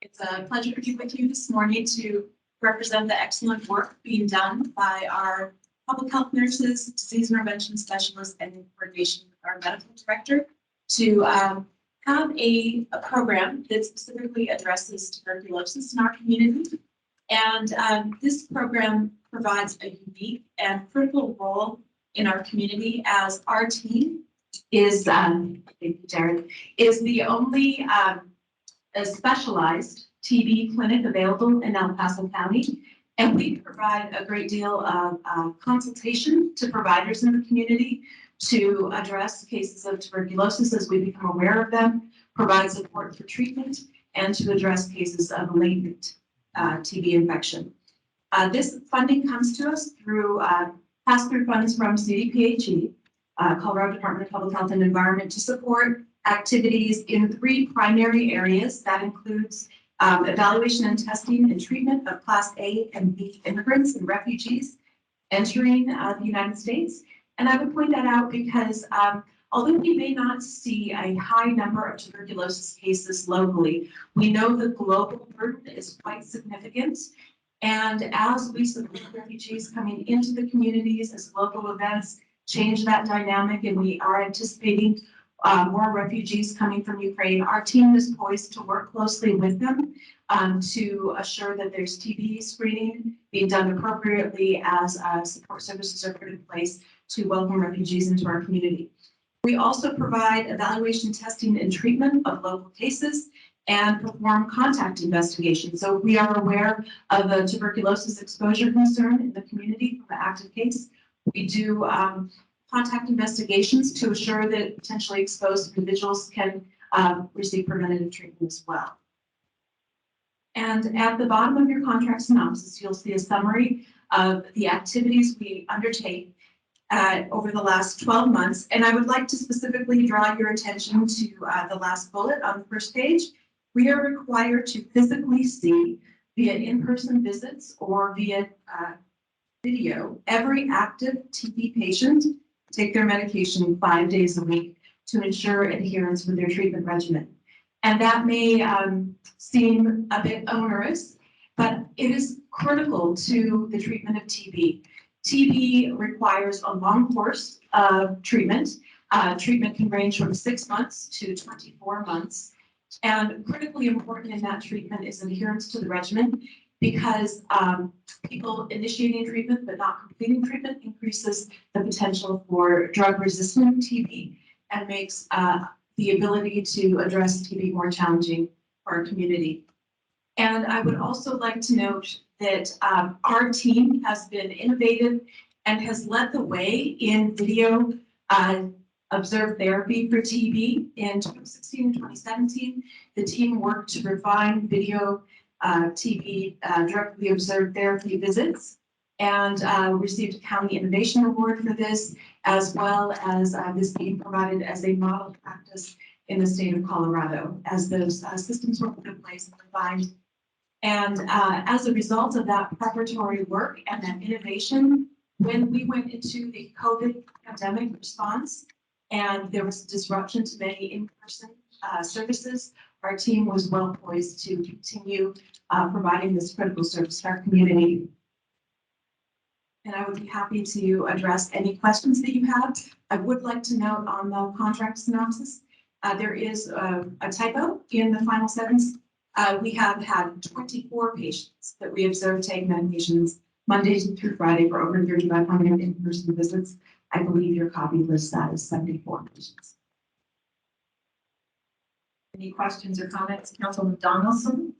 It's a pleasure to be with you this morning to represent the excellent work being done by our public health nurses, disease intervention specialists, and coordination with our medical director to have a program that specifically addresses tuberculosis in our community. And this program provides a unique and critical role in our community, as our team is, thank you, Jared, is the only a specialized TB clinic available in El Paso County. And we provide a great deal of consultation to providers in the community to address cases of tuberculosis as we become aware of them, provide support for treatment, and to address cases of latent TB infection. This funding comes to us through pass-through funds from CDPHE, Colorado Department of Public Health and Environment, to support activities in 3 primary areas. That includes evaluation and testing and treatment of Class A and B immigrants and refugees entering the United States. And I would point that out because although we may not see a high number of tuberculosis cases locally, we know the global burden is quite significant. And as we support refugees coming into the communities, as local events change that dynamic, and we are anticipating more refugees coming from Ukraine, our team is poised to work closely with them to assure that there's TB screening being done appropriately as support services are put in place to welcome refugees into our community. We also provide evaluation, testing, and treatment of local cases, and perform contact investigations. So if we are aware of a tuberculosis exposure concern in the community from an active case, we do contact investigations to assure that potentially exposed individuals can receive preventative treatment as well. And at the bottom of your contract synopsis, you'll see a summary of the activities we undertake over the last 12 months. And I would like to specifically draw your attention to the last bullet on the first page. We are required to physically see via in-person visits or via video every active TB patient take their medication 5 days a week to ensure adherence with their treatment regimen. And that may seem a bit onerous, but it is critical to the treatment of TB. TB requires a long course of treatment. Treatment can range from 6 months to 24 months. And critically important in that treatment is adherence to the regimen, because people initiating treatment but not completing treatment increases the potential for drug-resistant TB and makes the ability to address TB more challenging for our community. And I would also like to note that our team has been innovative and has led the way in video observed therapy for TB. In 2016 and 2017, the team worked to refine video TB directly observed therapy visits and received a County Innovation Award for this, as well as this being provided as a model practice in the state of Colorado as those systems were put in place and refined. And as a result of that preparatory work and that innovation, when we went into the COVID pandemic response and there was disruption to many in-person services, our team was well poised to continue providing this critical service to our community. And I would be happy to address any questions that you have. I would like to note on the contract synopsis, there is a typo in the final sentence. We have had 24 patients that we observed take medications Monday through Friday for over 3,500 in-person visits. I believe your copy lists that as 74 patients. Any questions or comments, Councilman Donaldson?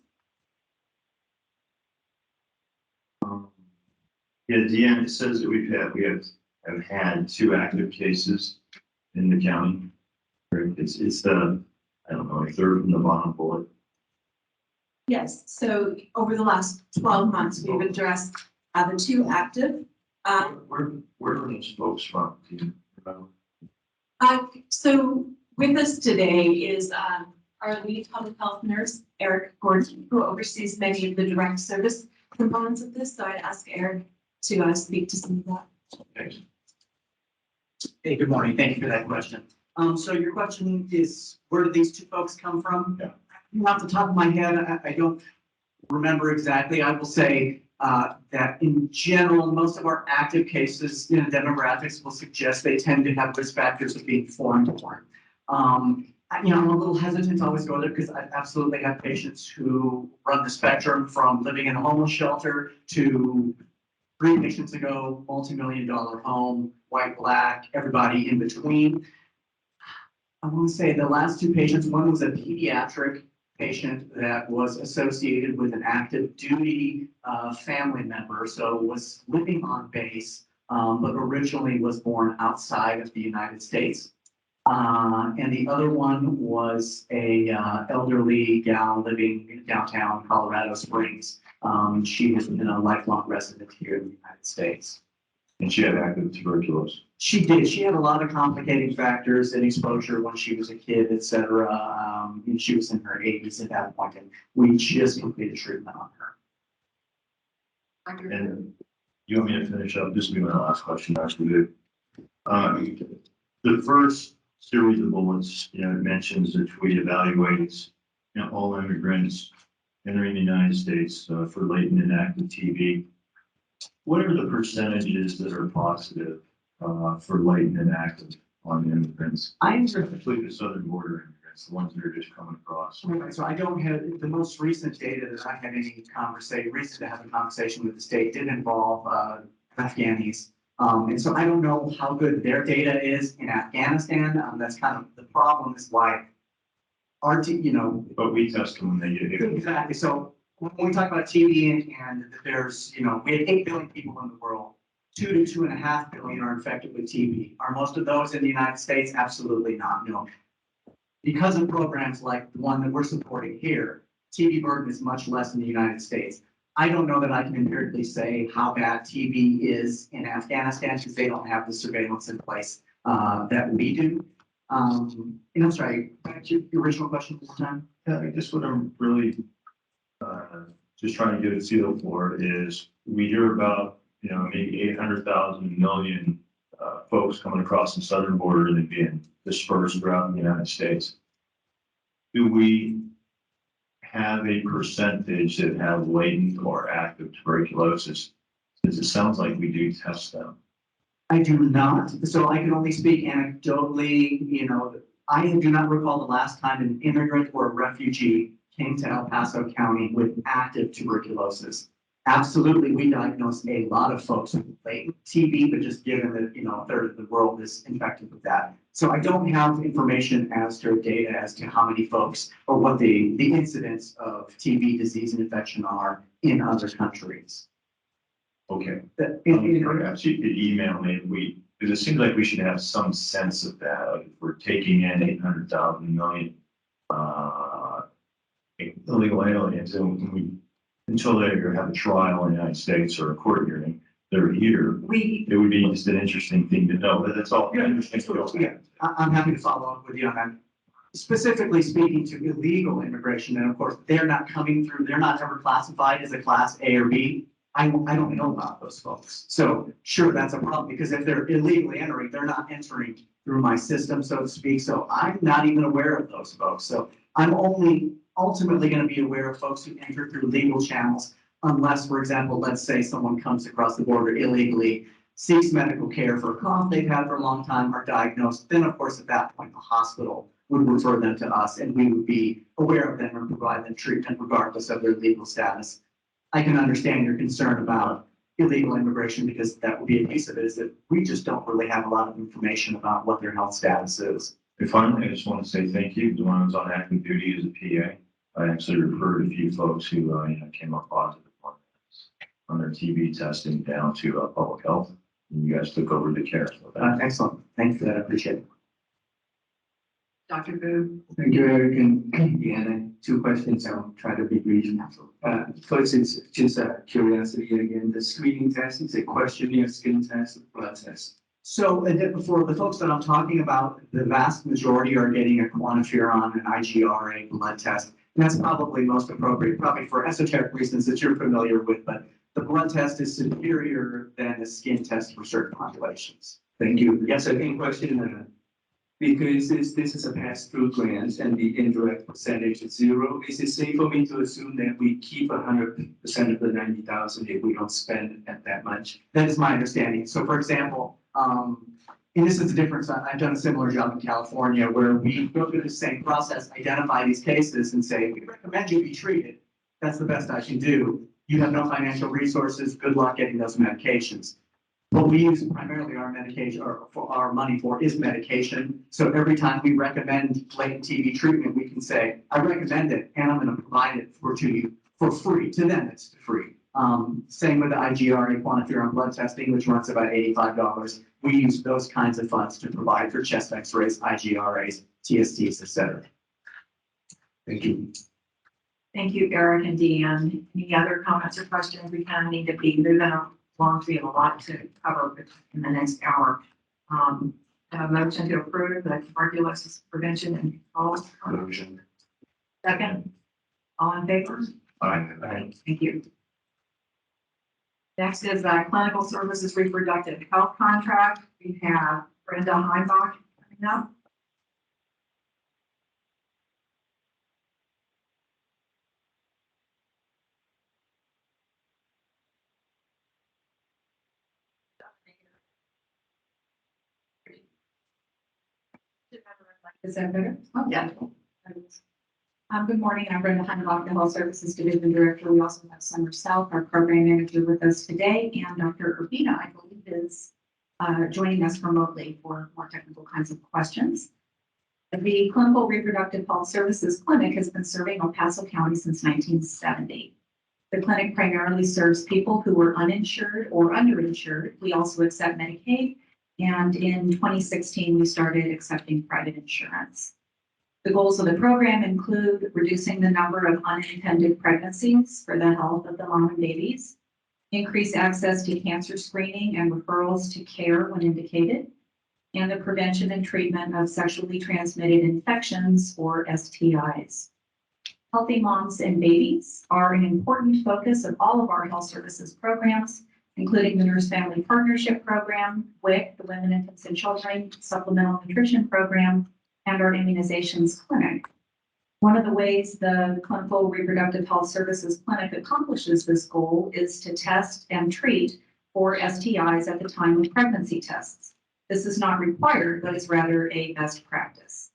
Yeah, at the end, it says that we have had 2 active cases in the county. It's the, I don't know, a third from the bottom bullet. Yes, so over the last 12 months, we've addressed the 2 active. Where are those folks from? Do you remember? So with us today is our lead public health nurse, Eric Gordon, who oversees many of the direct service components of this. So I'd ask Eric to speak to some of that. Thanks. Hey, good morning. Thank you for that question. So your question is, where did these 2 folks come from? Yeah. Off the top of my head, I don't remember exactly. I will say that in general, most of our active cases in demographics will suggest they tend to have risk factors of being foreign-born. I'm a little hesitant to always go there because I absolutely have patients who run the spectrum from living in a homeless shelter to 3 patients ago, multi-million-dollar home, white, black, everybody in between. I want to say the last 2 patients, one was a pediatric patient that was associated with an active duty family member, so was living on base, but originally was born outside of the United States. And the other one was a elderly gal living in downtown Colorado Springs. She has been a lifelong resident here in the United States. And she had active tuberculosis. She did. She had a lot of complicating factors and exposure when she was a kid, et cetera. And she was in her 80s at that point, and we just completed treatment on her. And you want me to finish up? This will be my last question, actually. The first series of bullets, it mentions that we evaluate, all immigrants entering the United States for latent and active TB. What are the percentages that are positive for latent and active on immigrants? Especially the southern border immigrants, the ones that are just coming across. Okay, so I don't have the most recent data that I had any reason to have a conversation with the state did involve Afghanis. And so I don't know how good their data is in Afghanistan. That's kind of the problem, is why you know, But we test them when they get here. exactly. So when we talk about TB and that there's, you know, we have 8 billion people in the world. 2 to 2.5 billion are infected with TB. Are most of those in the United States? Absolutely not, no. Because of programs like the one that we're supporting here, TB burden is much less in the United States. I don't know that I can empirically say how bad TB is in Afghanistan because they don't have the surveillance in place that we do. And I'm sorry, back to your original question this time. Yeah, I guess what I'm really just trying to get a feel for is we hear about, you know, maybe 800,000 million folks coming across the southern border and being dispersed throughout the United States. Do we have a percentage that have latent or active tuberculosis? Because it sounds like we do test them. I do not, so I can only speak anecdotally, you know, I do not recall the last time an immigrant or a refugee came to El Paso County with active tuberculosis. Absolutely, we diagnose a lot of folks with latent TB, but just given that, you know, a third of the world is infected with that. So I don't have information as to data as to how many folks or what the incidence of TB disease and infection are in other countries. Okay. In Perhaps you could email me, because it seems like we should have some sense of that. Like if we're taking in 800,000 million illegal aliens, and we, until they have a trial in the United States or a court hearing, they're here. It would be just an interesting thing to know, but that's all. Yeah, I'm happy to follow up with you on that. Specifically speaking to illegal immigration, and of course, they're not coming through, they're not ever classified as a class A or B. I don't know about those folks. So sure, that's a problem because if they're illegally entering, they're not entering through my system, so to speak. So I'm not even aware of those folks. So I'm only ultimately going to be aware of folks who enter through legal channels, unless, for example, let's say someone comes across the border illegally, seeks medical care for a cough they've had for a long time, are diagnosed. Then, of course, at that point, the hospital would refer them to us and we would be aware of them and provide them treatment regardless of their legal status. I can understand your concern about illegal immigration because that would be a piece of it, is that we just don't really have a lot of information about what their health status is. And finally, I just want to say thank you. When I was on active duty as a PA, I actually referred a few folks who came up positive on their TB testing down to public health. And you guys took over the care. So Excellent. Thank you for that. I appreciate it. Dr. Boo? Thank you, Eric and Deanna. 2 questions. I'll try to be brief. First, it's just a curiosity again. The screening test is a questionnaire, skin test, blood test. So for the folks that I'm talking about, the vast majority are getting a quantiferon, an IgRA blood test. And that's probably most appropriate, probably for esoteric reasons that you're familiar with, but the blood test is superior than the skin test for certain populations. Thank you. Yes, second question, because this is a pass-through grant and the indirect percentage is 0, is it safe for me to assume that we keep 100% of the 90,000 if we don't spend that much? That is my understanding. So for example, and this is the difference, I've done a similar job in California where we go through the same process, identify these cases and say, we recommend you be treated. That's the best I can do. You have no financial resources, good luck getting those medications. What we use primarily our medication or for our money for is medication. So every time we recommend latent TB treatment, we can say, I recommend it and I'm going to provide it to you for free. To them, it's free. Same with the IgRA quantiferon blood testing, which runs about $85. We use those kinds of funds to provide for chest x-rays, IgRAs, TSTs, et cetera. Thank you. Thank you, Eric and Deanne. Any other comments or questions? We kind of need to be moving along. We have a lot to cover in the next hour. A motion to approve the tuberculosis prevention and control. Motion. Second, all in favor? Aye. Thank you. Next is clinical services reproductive health contract. We have Brenda Heimbach coming up. Is that better? Oh, yeah. Good morning. I'm Brenda Heimbach, the Health Services Division Director. We also have Summer South, our program manager, with us today, and Dr. Urbina, I believe, is joining us remotely for more technical kinds of questions. The Clinical Reproductive Health Services Clinic has been serving El Paso County since 1970. The clinic primarily serves people who are uninsured or underinsured. We also accept Medicaid, and in 2016, we started accepting private insurance. The goals of the program include reducing the number of unintended pregnancies for the health of the mom and babies, increase access to cancer screening and referrals to care when indicated, and the prevention and treatment of sexually transmitted infections or STIs. Healthy moms and babies are an important focus of all of our health services programs, including the Nurse Family Partnership Program, WIC, the Women, Infants, and Children Supplemental Nutrition Program, and our immunizations clinic. One of the ways the Clinical Reproductive Health Services Clinic accomplishes this goal is to test and treat for STIs at the time of pregnancy tests. This is not required, but is rather a best practice.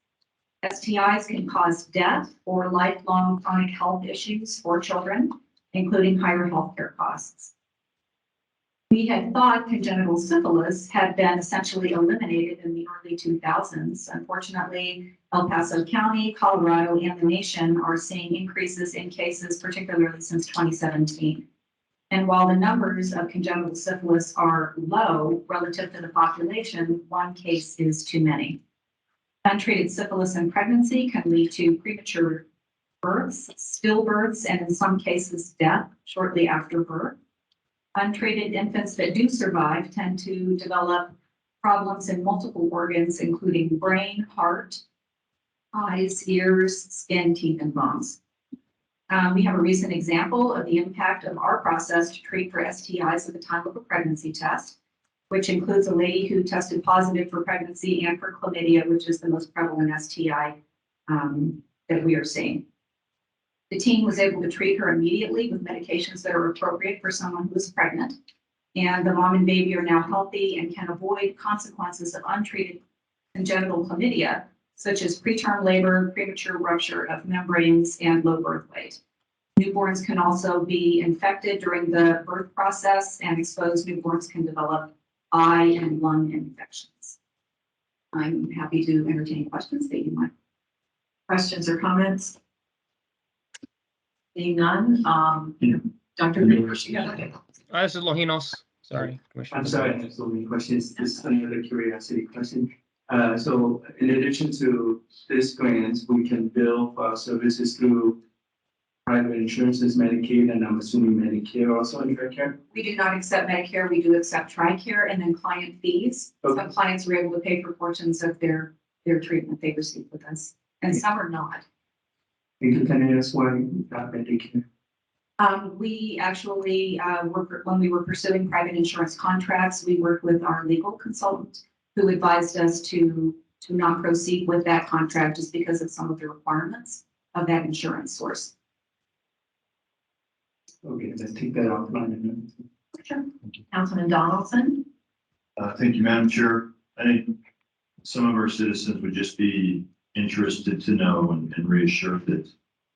STIs can cause death or lifelong chronic health issues for children, including higher healthcare costs. We had thought congenital syphilis had been essentially eliminated in the early 2000s. Unfortunately, El Paso County, Colorado, and the nation are seeing increases in cases, particularly since 2017. And while the numbers of congenital syphilis are low relative to the population, one case is too many. Untreated syphilis in pregnancy can lead to premature births, stillbirths, and in some cases, death shortly after birth. Untreated infants that do survive tend to develop problems in multiple organs, including brain, heart, eyes, ears, skin, teeth, and bones. We have a recent example of the impact of our process to treat for STIs at the time of a pregnancy test, which includes a lady who tested positive for pregnancy and for chlamydia, which is the most prevalent STI that we are seeing. The team was able to treat her immediately with medications that are appropriate for someone who is pregnant. And the mom and baby are now healthy and can avoid consequences of untreated congenital chlamydia, such as preterm labor, premature rupture of membranes, and low birth weight. Newborns can also be infected during the birth process, and exposed newborns can develop eye and lung infections. I'm happy to entertain questions that you might. Questions or comments? Seeing none, Dr. Rivers, you got it. This is Lojinos. Sorry, Commissioner. I'm sorry, I have so many questions. This is another curiosity question. So in addition to this grant, we can bill for our services through private insurances, Medicaid, and I'm assuming Medicare also in TRICARE? We do not accept Medicare, we do accept TRICARE and then client fees. Okay. Some clients are able to pay for portions of their treatment they receive with us, and some are not. Can I ask why not Medicare? We actually, when we were pursuing private insurance contracts, we worked with our legal consultant who advised us to not proceed with that contract just because of some of the requirements of that insurance source. Okay, let's take that offline. Sure. Councilman Donaldson? Thank you, Madam Chair. I think some of our citizens would just be interested to know and reassured that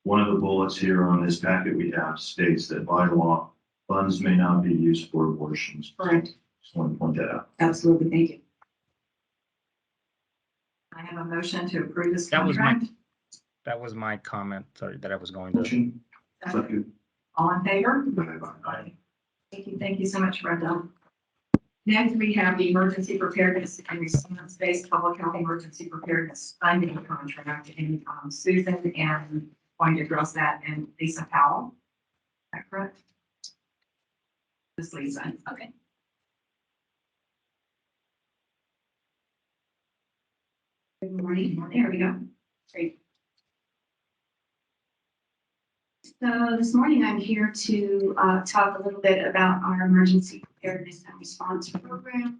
one of the bullets here on this packet we have states that by law, funds may not be used for abortions. Correct. Just want to point that out. Absolutely, thank you. I have a motion to approve this That was my- contract. That was my comment, sorry, that I was going to. Motion. Second. All in favor? Aye. Thank you so much, Brenda. Next, we have the emergency preparedness and response-based public health emergency preparedness funding contract, and Susan and going to address that, and Lisa Powell. Is that correct? This Lisa, okay. Good morning. There we go. Great. So this morning I'm here to talk a little bit about our emergency preparedness and response program.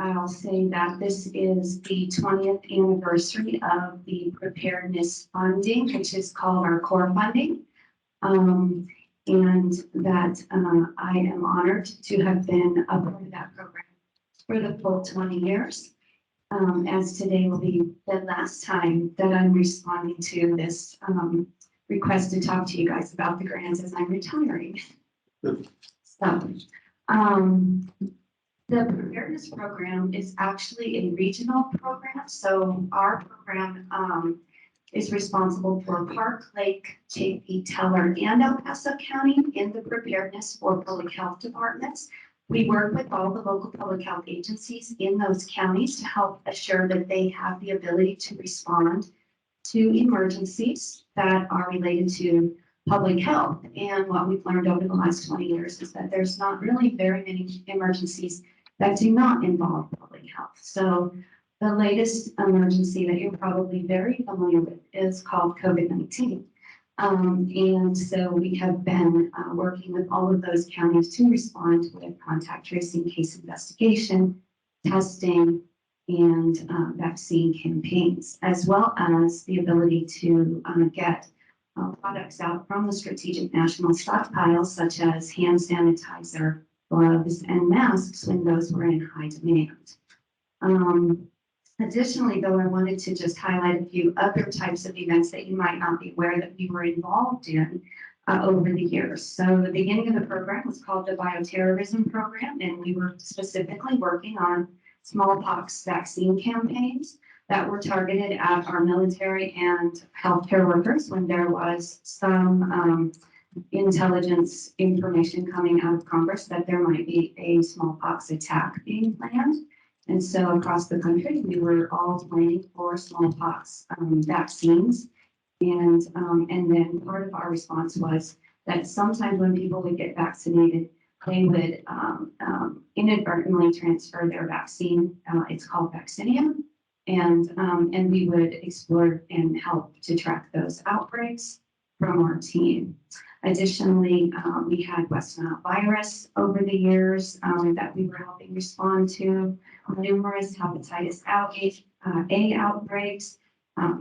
I'll say that this is the 20th anniversary of the preparedness funding, which is called our core funding. And that I am honored to have been a part of that program for the full 20 years. As today will be the last time that I'm responding to this request to talk to you guys about the grants as I'm retiring. So, The preparedness program is actually a regional program, so our program is responsible for Park Lake, JP Teller, and El Paso County in the preparedness for public health departments. We work with all the local public health agencies in those counties to help assure that they have the ability to respond to emergencies that are related to public health. And what we've learned over the last 20 years is that there's not really very many emergencies that do not involve public health. So the latest emergency that you're probably very familiar with is called COVID-19. And so we have been working with all of those counties to respond with contact tracing, case investigation, testing, and vaccine campaigns, as well as the ability to get products out from the strategic national stockpiles, such as hand sanitizer, gloves, and masks when those were in high demand. Additionally, though, I wanted to just highlight a few other types of events that you might not be aware that we were involved in over the years. So the beginning of the program was called the Bioterrorism Program, and we were specifically working on smallpox vaccine campaigns that were targeted at our military and healthcare workers when there was some intelligence information coming out of Congress that there might be a smallpox attack being planned. And so across the country, we were all planning for smallpox vaccines. And then part of our response was that sometimes when people would get vaccinated, they would inadvertently transfer their vaccine. It's called vaccinia. And we would explore and help to track those outbreaks from our team. Additionally, we had West Nile virus over the years that we were helping respond to, numerous hepatitis A outbreaks,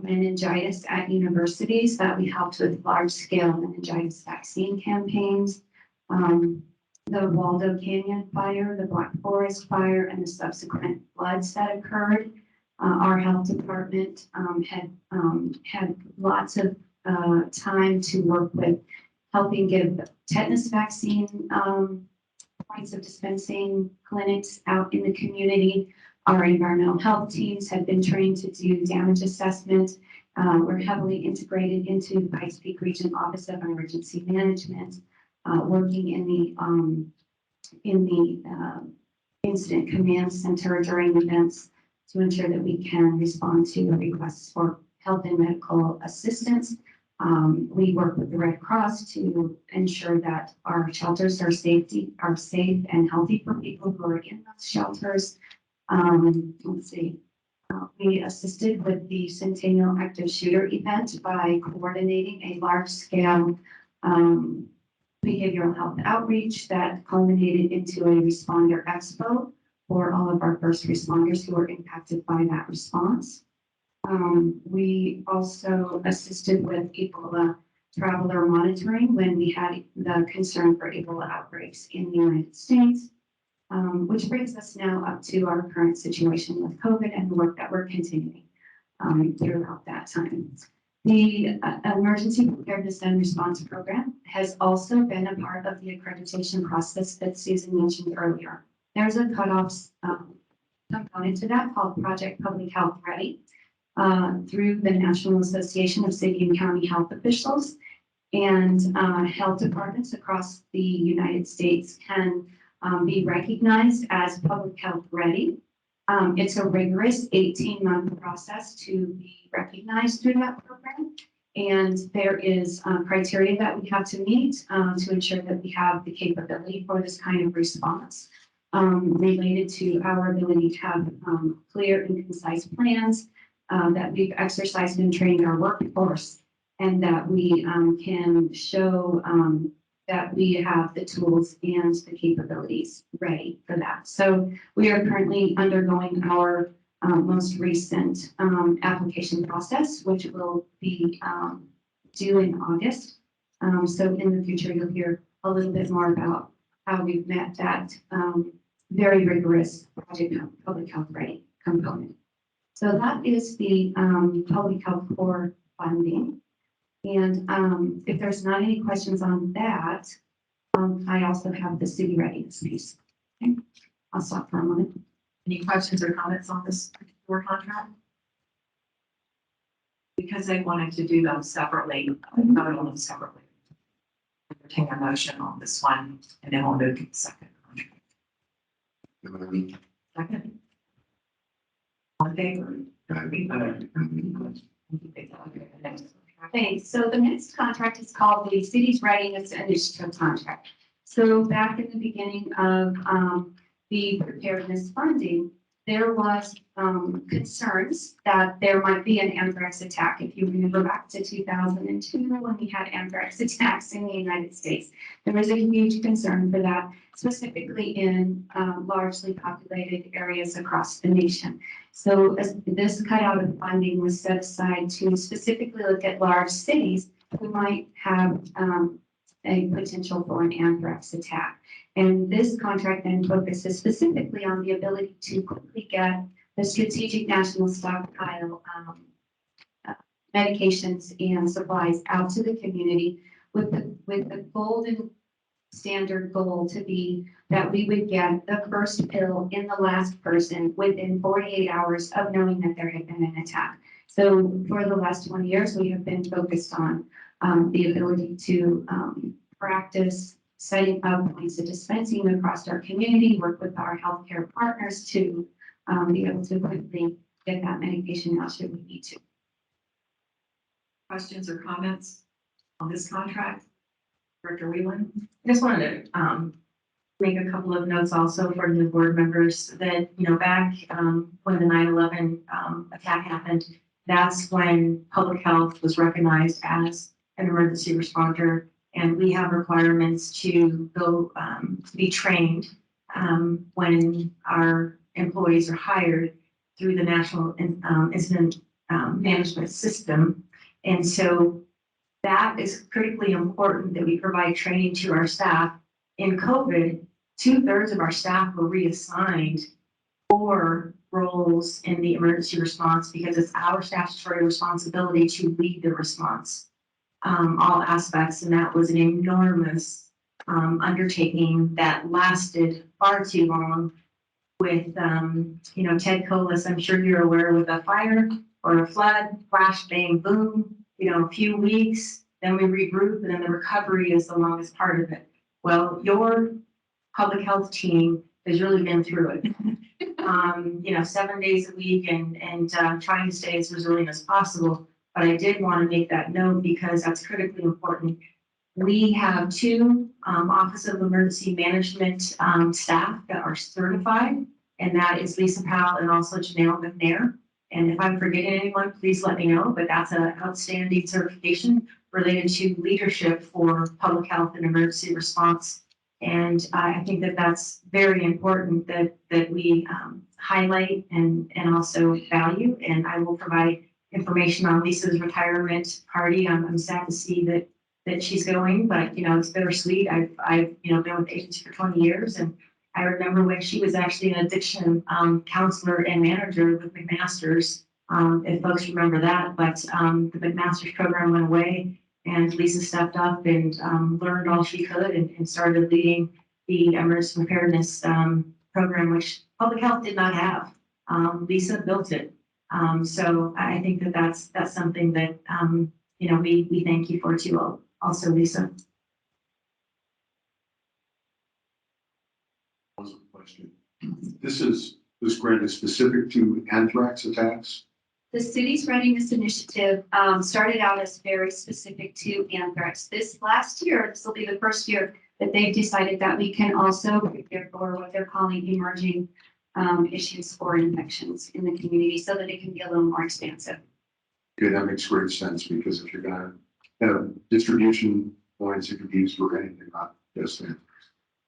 meningitis at universities that we helped with large-scale meningitis vaccine campaigns, the Waldo Canyon fire, the Black Forest fire, and the subsequent floods that occurred. Our health department had lots of time to work with helping give tetanus vaccine points of dispensing clinics out in the community. Our environmental health teams have been trained to do damage assessment. We're heavily integrated into the Pikes Peak Region Office of Emergency Management, working in the Incident Command Center during events to ensure that we can respond to requests for health and medical assistance. We work with the Red Cross to ensure that our shelters are safe and healthy for people who are in those shelters. Let's see. We assisted with the Centennial Active Shooter event by coordinating a large-scale behavioral health outreach that culminated into a responder expo for all of our first responders who were impacted by that response. We also assisted with Ebola traveler monitoring when we had the concern for Ebola outbreaks in the United States, which brings us now up to our current situation with COVID and the work that we're continuing throughout that time. The Emergency Preparedness and Response Program has also been a part of the accreditation process that Susan mentioned earlier. There's a cutoff component to that called Project Public Health Ready through the National Association of City and County Health Officials, and health departments across the United States can be recognized as public health ready. It's a rigorous 18-month process to be recognized through that program. And there is criteria that we have to meet to ensure that we have the capability for this kind of response related to our ability to have clear and concise plans, that we've exercised and trained our workforce, and that we can show that we have the tools and the capabilities ready for that. So we are currently undergoing our most recent application process, which will be due in August. So in the future, you'll hear a little bit more about how we've met that very rigorous Project Public Health Ready component. So that is the Public Health Core funding. And if there's not any questions on that, I also have the city readiness piece. Okay. I'll stop for a moment. Any questions or comments on this particular contract? Because they wanted to do them separately, vote on them separately. Entertain a motion on this one, and then we'll move to the second contract. Second. All in favor? Okay, so the next contract is called the Cities Readiness Initiative Contract. So back in the beginning of the preparedness funding, there was concerns that there might be an anthrax attack. If you remember back to 2002, when we had anthrax attacks in the United States, there was a huge concern for that, specifically in largely populated areas across the nation. So as this cutout of funding was set aside to specifically look at large cities who might have a potential for an anthrax attack. And this contract then focuses specifically on the ability to quickly get the strategic national stockpile medications and supplies out to the community with the golden standard goal to be that we would get the first pill in the last person within 48 hours of knowing that there had been an attack. So for the last 20 years, we have been focused on the ability to practice setting up points of dispensing across our community, work with our healthcare partners to be able to quickly get that medication out should we need to. Questions or comments on this contract? Director Whelan? I just wanted to make a couple of notes also for new board members that, you know, back when the 9/11 attack happened, that's when public health was recognized as an emergency responder. And we have requirements to go to be trained when our employees are hired through the National Incident Management System. And so that is critically important that we provide training to our staff. In COVID, 2/3 of our staff were reassigned for roles in the emergency response because it's our statutory responsibility to lead the response, all aspects. And that was an enormous undertaking that lasted far too long with, you know, Ted Colas, I'm sure you're aware, with a fire or a flood, flash, bang, boom, you know, a few weeks, then we regroup, and then the recovery is the longest part of it. Well, your public health team has really been through it. You know, 7 days a week and trying to stay as resilient as possible. But I did want to make that note because that's critically important. We have 2 Office of Emergency Management staff that are certified, and that is Lisa Powell and also Janelle McNair. And if I'm forgetting anyone, please let me know, but that's an outstanding certification related to leadership for public health and emergency response. And I think that that's very important that we highlight and also value. And I will provide information on Lisa's retirement party. I'm sad to see that she's going, but you know, it's bittersweet. I've you know, been with the agency for 20 years, and I remember when she was actually an addiction counselor and manager with McMaster's, if folks remember that. But the McMaster's program went away, and Lisa stepped up and learned all she could and started leading the emergency preparedness program, which public health did not have. Lisa built it. So I think that that's something that you know, we thank you for too, also Lisa. Question. This grant is specific to anthrax attacks? The Cities Readiness Initiative started out as very specific to anthrax. This last year, this will be the first year that they've decided that we can also prepare for what they're calling emerging issues or infections in the community so that it can be a little more expansive. Okay, that makes great sense because if you're gonna have distribution points, it could be used for anything, not just anthrax.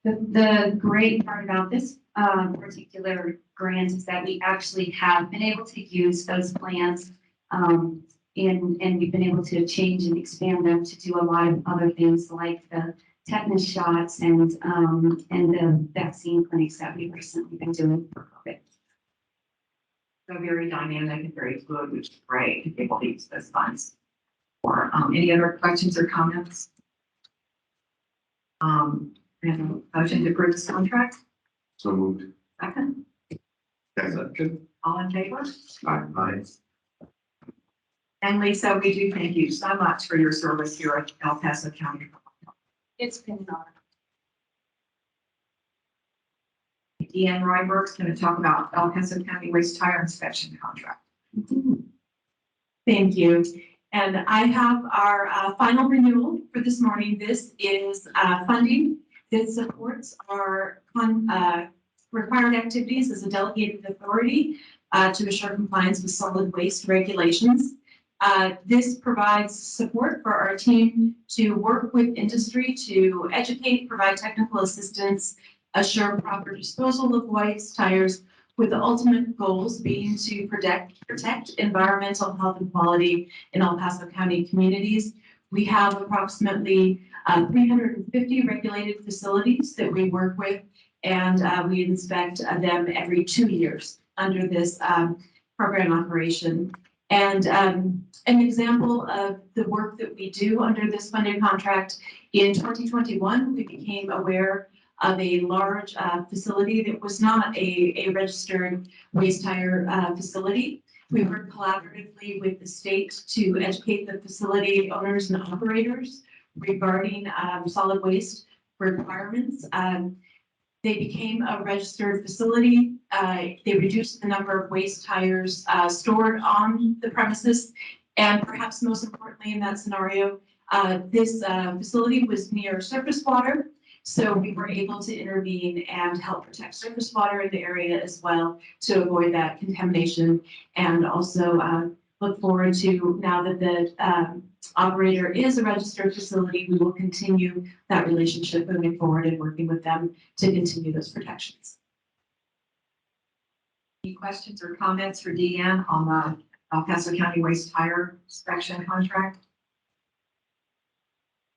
The great part about this particular grant is that we actually have been able to use those plans and we've been able to change and expand them to do a lot of other things like the tetanus shots and the vaccine clinics that we've recently been doing for COVID. So very dynamic and very fluid, which is great to be able to use those funds. Or any other questions or comments? And a motion to approve this contract? So moved. Second, Second. all in favor? Aye. And Lisa, we do thank you so much for your service here at El Paso County. It's been an honor. Deanne Ryberg's going to talk about El Paso County waste tire inspection contract. Thank you. And I have our final renewal for this morning. This is funding that supports our required activities as a delegated authority to assure compliance with solid waste regulations. This provides support for our team to work with industry to educate, provide technical assistance, assure proper disposal of waste tires, with the ultimate goals being to protect environmental health and quality in El Paso County communities. We have approximately 350 regulated facilities that we work with, and we inspect them every 2 years under this program operation. And an example of the work that we do under this funded contract, in 2021, we became aware of a large facility that was not a registered waste tire facility. We worked collaboratively with the state to educate the facility owners and operators regarding solid waste requirements. They became a registered facility. They reduced the number of waste tires stored on the premises. And perhaps most importantly in that scenario, this facility was near surface water. So we were able to intervene and help protect surface water in the area as well to avoid that contamination. And also look forward to, now that the operator is a registered facility, we will continue that relationship moving forward and working with them to continue those protections. Any questions or comments for Deanne on the El Paso County waste tire inspection contract?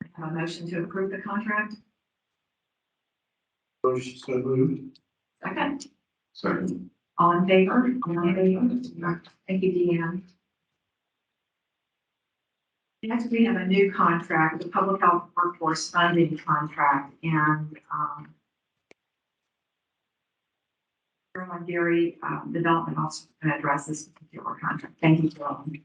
I have a motion to approve the contract. Motion so moved. Second, Second. all in favor? Thank you, Deanne. Next, we have a new contract, the Public Health Workforce Funding Contract, and Carolyn Gary, Development Officer, can address this particular contract. Thank you, Carolyn.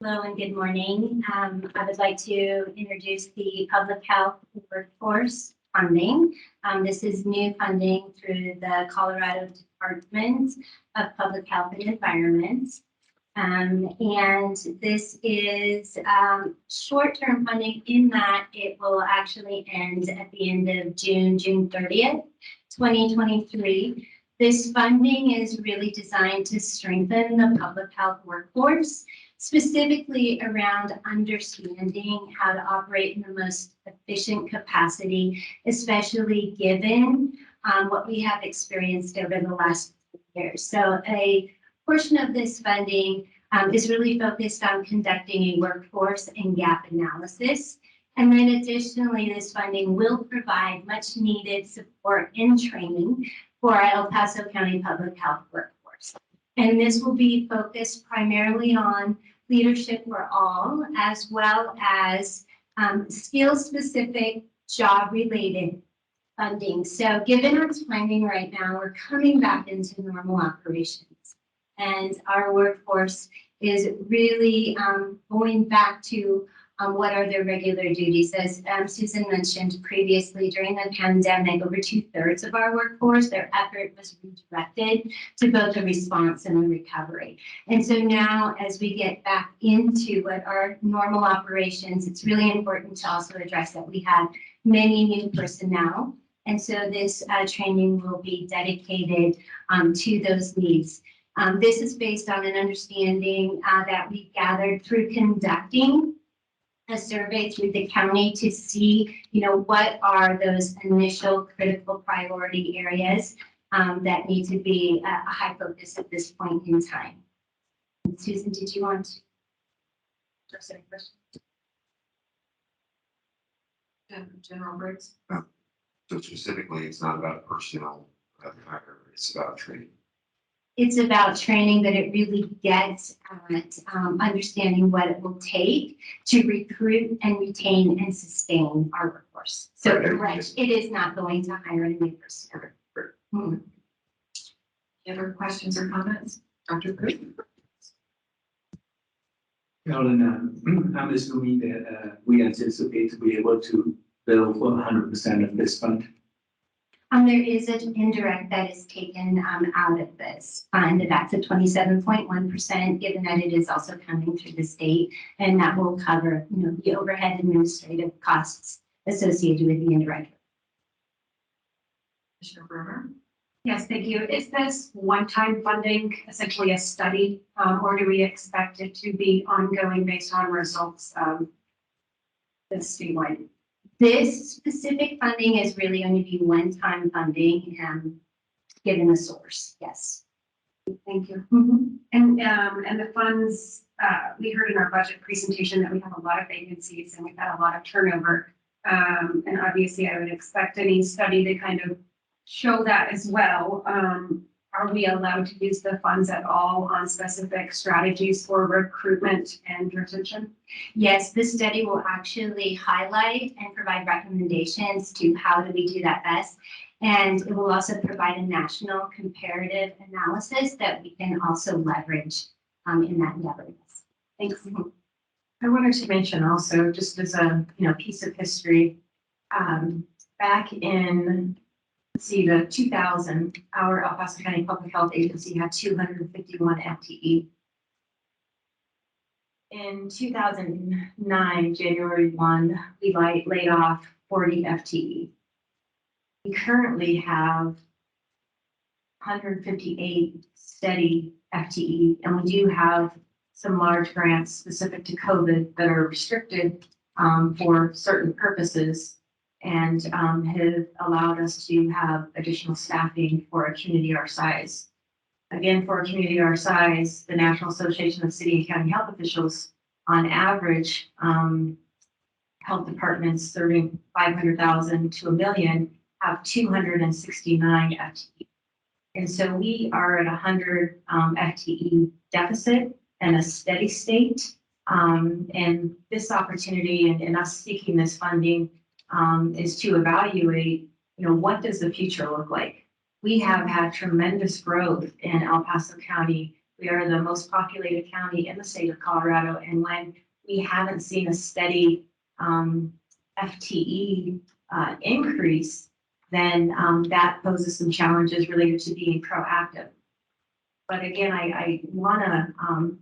Hello and good morning. I would like to introduce the Public Health Workforce Funding. This is new funding through the Colorado Department of Public Health and Environment. And this is short-term funding in that it will actually end at the end of June 30th, 2023. This funding is really designed to strengthen the public health workforce, specifically around understanding how to operate in the most efficient capacity, especially given what we have experienced over the last years. So a portion of this funding is really focused on conducting a workforce and gap analysis. And then additionally, this funding will provide much needed support and training for our El Paso County public health workforce. And this will be focused primarily on leadership for all, as well as skill-specific, job-related funding. So given our timing right now, we're coming back into normal operations. And our workforce is really going back to what are their regular duties. As Susan mentioned previously, during the pandemic, over 2/3 of our workforce, their effort was redirected to both a response and a recovery. And so now, as we get back into what are normal operations, it's really important to also address that we have many new personnel. And so this training will be dedicated to those needs. This is based on an understanding that we gathered through conducting a survey through the county to see, what are those initial critical priority areas that need to be a high focus at this point in time. Susan, did you want to address any questions? General Briggs? So specifically, it's not about personnel hire, it's about training. It's about training, that it really gets at understanding what it will take to recruit and retain and sustain our workforce. So correct, it is not going to hire a new person. Any other questions or comments? Dr. Booth? Carolyn, I'm assuming that we anticipate to be able to bill for 100% of this fund. There is an indirect that is taken out of this fund. That's at 27.1%, given that it is also coming through the state, and that will cover, the overhead administrative costs associated with the indirect. Commissioner Bremer? Yes, thank you. Is this one-time funding essentially a study, or do we expect it to be ongoing based on results this statewide? This specific funding is really going to be one-time funding, given the source. Yes. Thank you. Mm-hmm. And the funds, we heard in our budget presentation that we have a lot of vacancies and we've had a lot of turnover. And obviously I would expect any study to kind of show that as well. Are we allowed to use the funds at all on specific strategies for recruitment and retention? Yes, this study will actually highlight and provide recommendations to how do we do that best. And it will also provide a national comparative analysis that we can also leverage in that endeavor. Thanks. I wanted to mention also, just as a piece of history, back in, let's see, the 2000, our El Paso County Public Health Agency had 251 FTE. In 2009, January 1, we laid off 40 FTE. We currently have 158 steady FTE, and we do have some large grants specific to COVID that are restricted for certain purposes and have allowed us to have additional staffing for a community our size. Again, for a community our size, the National Association of City and County Health Officials, on average, health departments serving 500,000 to 1 million have 269 FTE. And so we are at 100 FTE deficit and a steady state. And this opportunity and us seeking this funding is to evaluate, what does the future look like? We have had tremendous growth in El Paso County. We are the most populated county in the state of Colorado. And when we haven't seen a steady FTE increase, then that poses some challenges related to being proactive. But again, I want to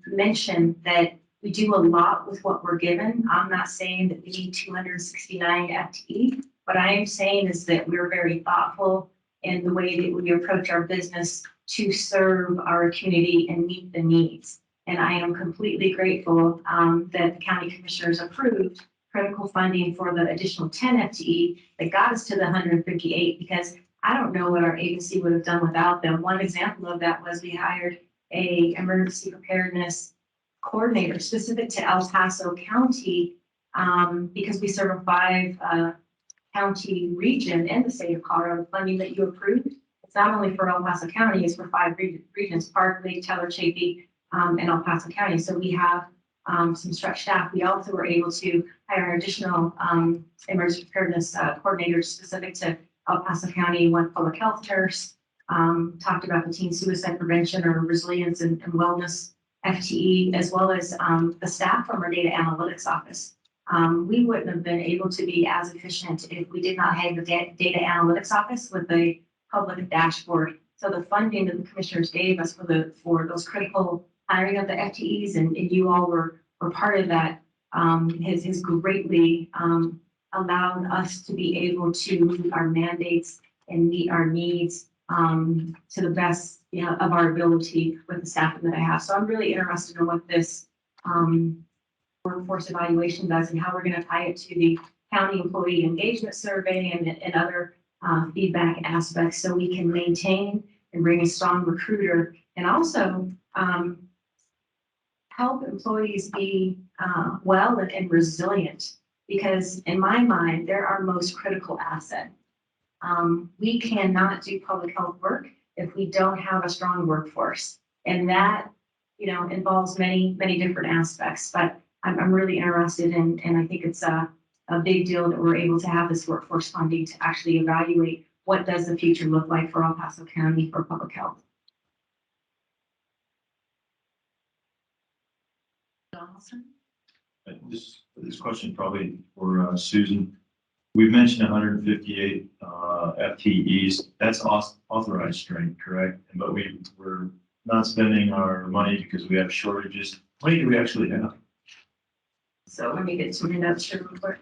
mention that we do a lot with what we're given. I'm not saying that we need 269 FTE. What I am saying is that we're very thoughtful in the way that we approach our business to serve our community and meet the needs. And I am completely grateful that the county commissioners approved critical funding for the additional 10 FTE that got us to the 158, because I don't know what our agency would have done without them. One example of that was we hired a emergency preparedness coordinator specific to El Paso County because we serve a 5 county region in the state of Colorado. Funding that you approved, it's not only for El Paso County, it's for 5 regions: Park, Lake, Teller, Chaffee, and El Paso County. So we have some stretched staff. We also were able to hire an additional emergency preparedness coordinator specific to El Paso County, one public health nurse, talked about the teen suicide prevention or resilience and wellness FTE, as well as the staff from our data analytics office. We wouldn't have been able to be as efficient if we did not have the data analytics office with the public dashboard. So the funding that the commissioners gave us for those critical hiring of the FTEs, and you all were part of that, has greatly allowed us to be able to meet our mandates and meet our needs to the best of our ability with the staffing that I have. So I'm really interested in what this workforce evaluation does and how we're going to tie it to the county employee engagement survey and other feedback aspects, so we can maintain and bring a strong recruiter, and also help employees be well and resilient, because in my mind, they're our most critical asset. We cannot do public health work if we don't have a strong workforce, and that involves many different aspects. But I'm really interested in, and I think it's a big deal that we're able to have this workforce funding to actually evaluate what does the future look like for El Paso County for public health? Donaldson? This question probably for Susan. We've mentioned 158 FTEs. That's authorized strength, correct? But we're not spending our money because we have shortages. How many do we actually have? So let me get to my notes here real quick.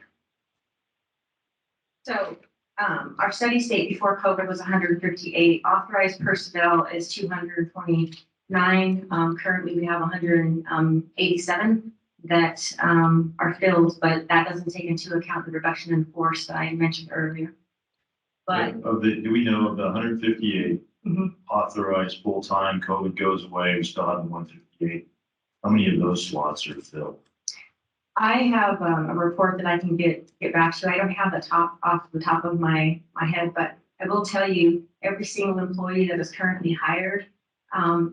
So, our steady state before COVID was 158. Authorized personnel is 229. Currently we have 187 that are filled, but that doesn't take into account the reduction in force that I mentioned earlier. But Do we know of the 158 Mhm. authorized full-time, COVID goes away, we still have the 158? How many of those slots are filled? I have a report that I can get back to. I don't have off the top of my head, but I will tell you, every single employee that is currently hired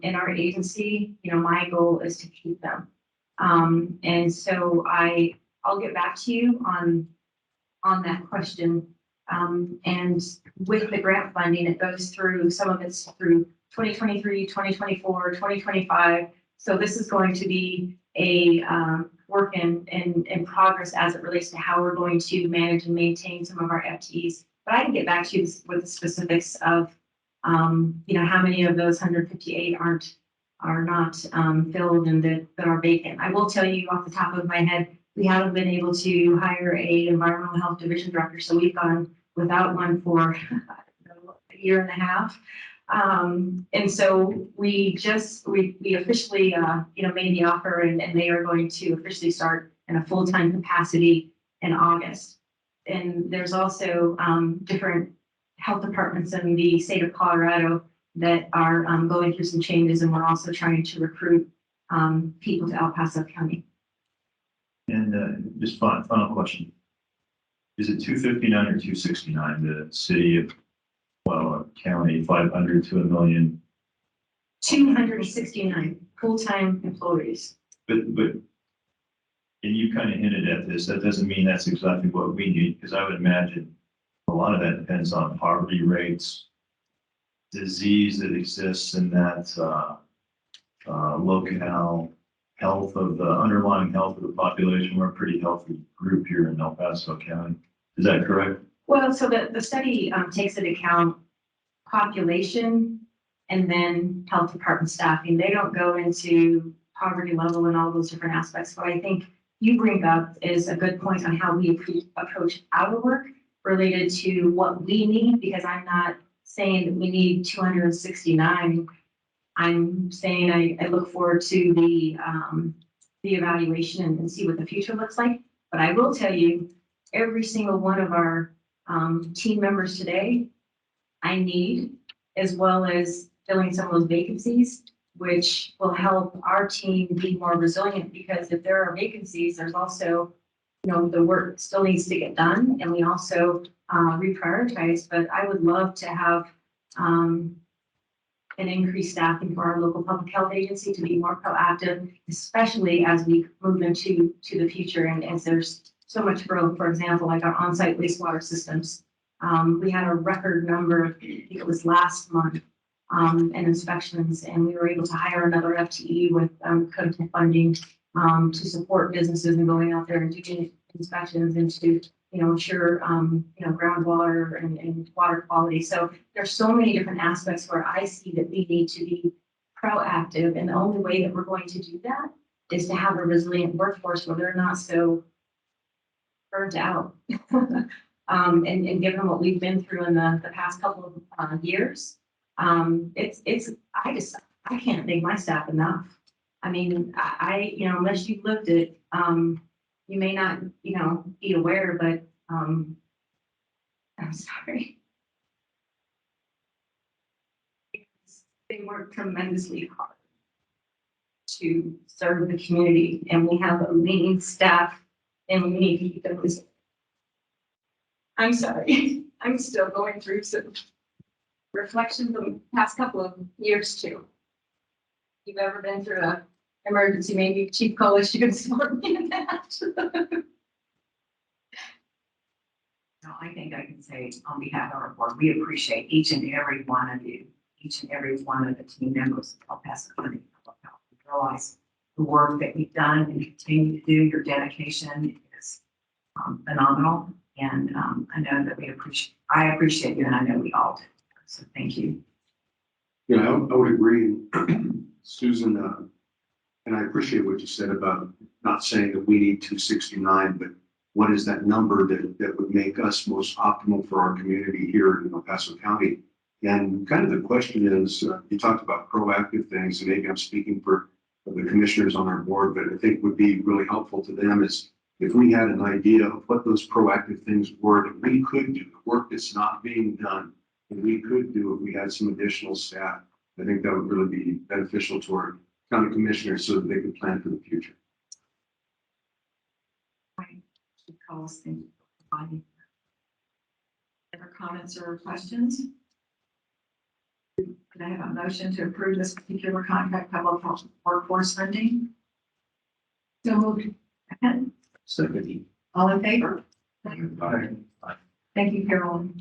in our agency, my goal is to keep them. And so I'll get back to you on that question. And with the grant funding, it goes through, some of it's through 2023, 2024, 2025. So this is going to be a work in progress as it relates to how we're going to manage and maintain some of our FTEs. But I can get back to you with the specifics of, how many of those 158 are not filled and that are vacant. I will tell you off the top of my head, we haven't been able to hire a environmental health division director, so we've gone without one for a year and a half. And so we officially, made the offer and they are going to officially start in a full-time capacity in August. And there's also different health departments in the state of Colorado that are going through some changes, and we're also trying to recruit people to El Paso County. And just final question. Is it 259 or 269, the city of, county, 500 to $1 million? 269 full-time employees. But, and you kind of hinted at this, that doesn't mean that's exactly what we need, because I would imagine a lot of that depends on poverty rates, disease that exists in that locale, health of the underlying health of the population. We're a pretty healthy group here in El Paso County. Is that correct? Well, so the study takes into account population and then health department staffing. They don't go into poverty level and all those different aspects. What I think you bring up is a good point on how we approach our work related to what we need, because I'm not saying that we need 269. I'm saying I look forward to the evaluation and see what the future looks like. But I will tell you, every single one of our team members today, I need, as well as filling some of those vacancies, which will help our team be more resilient, because if there are vacancies, there's also, the work still needs to get done, and we also reprioritize. But I would love to have an increased staffing for our local public health agency to be more proactive, especially as we move into the future and as there's so much growth. For example, like our on-site wastewater systems. We had a record number, I think it was last month, and inspections, and we were able to hire another FTE with COVID funding to support businesses and going out there and doing inspections and to ensure groundwater and water quality. So there's so many different aspects where I see that we need to be proactive, and the only way that we're going to do that is to have a resilient workforce where they're not so burnt out. And given what we've been through in the past couple of years, I can't thank my staff enough. I mean, unless you've lived it, you may not, be aware, but I'm sorry. They work tremendously hard to serve the community, and we have a lean staff, and we need to keep them resilient. I'm sorry, I'm still going through some reflections of the past couple of years too. If you've ever been through an emergency, maybe Chief Coalish, you can support me in that. No, I think I can say on behalf of our board, we appreciate each and every one of you, each and every one of the team members of El Paso County Public Health. We realize the work that you've done and continue to do, your dedication is phenomenal. And I know that I appreciate you, and I know we all do. So thank you. Yeah, I would agree, Susan, and I appreciate what you said about not saying that we need 269, but what is that number that would make us most optimal for our community here in El Paso County? And kind of the question is, you talked about proactive things, and maybe I'm speaking for the commissioners on our board, but I think would be really helpful to them is if we had an idea of what those proactive things were that we could do, the work that's not being done, and we could do if we had some additional staff. I think that would really be beneficial to our county commissioners so that they could plan for the future. Other comments or questions? Could I have a motion to approve this particular contract public health workforce funding? So moved. Second. Second. All in favor? Aye. Thank you, Carolyn.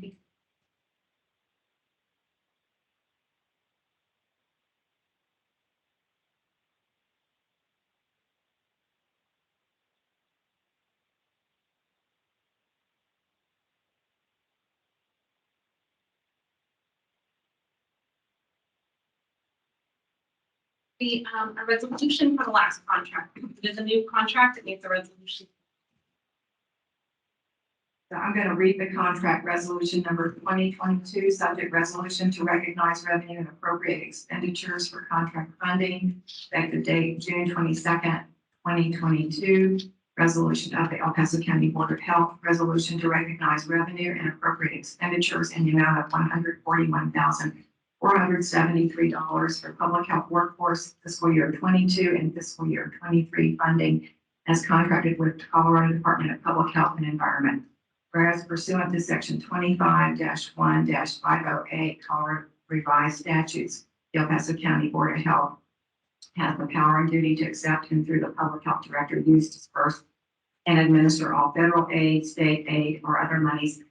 A resolution for the last contract. It is a new contract. It needs a resolution. So I'm going to read the contract resolution number 2022, subject resolution to recognize revenue and appropriate expenditures for contract funding, effective date June 22nd, 2022. Resolution of the El Paso County Board of Health, resolution to recognize revenue and appropriate expenditures in the amount of $141,473 for public health workforce fiscal year 22 and fiscal year 23 funding as contracted with Colorado Department of Public Health and Environment. Whereas pursuant to section 25-1-508 Colorado Revised Statutes, the El Paso County Board of Health has the power and duty to accept and through the public health director use, disperse, and administer all federal aid, state aid, or other monies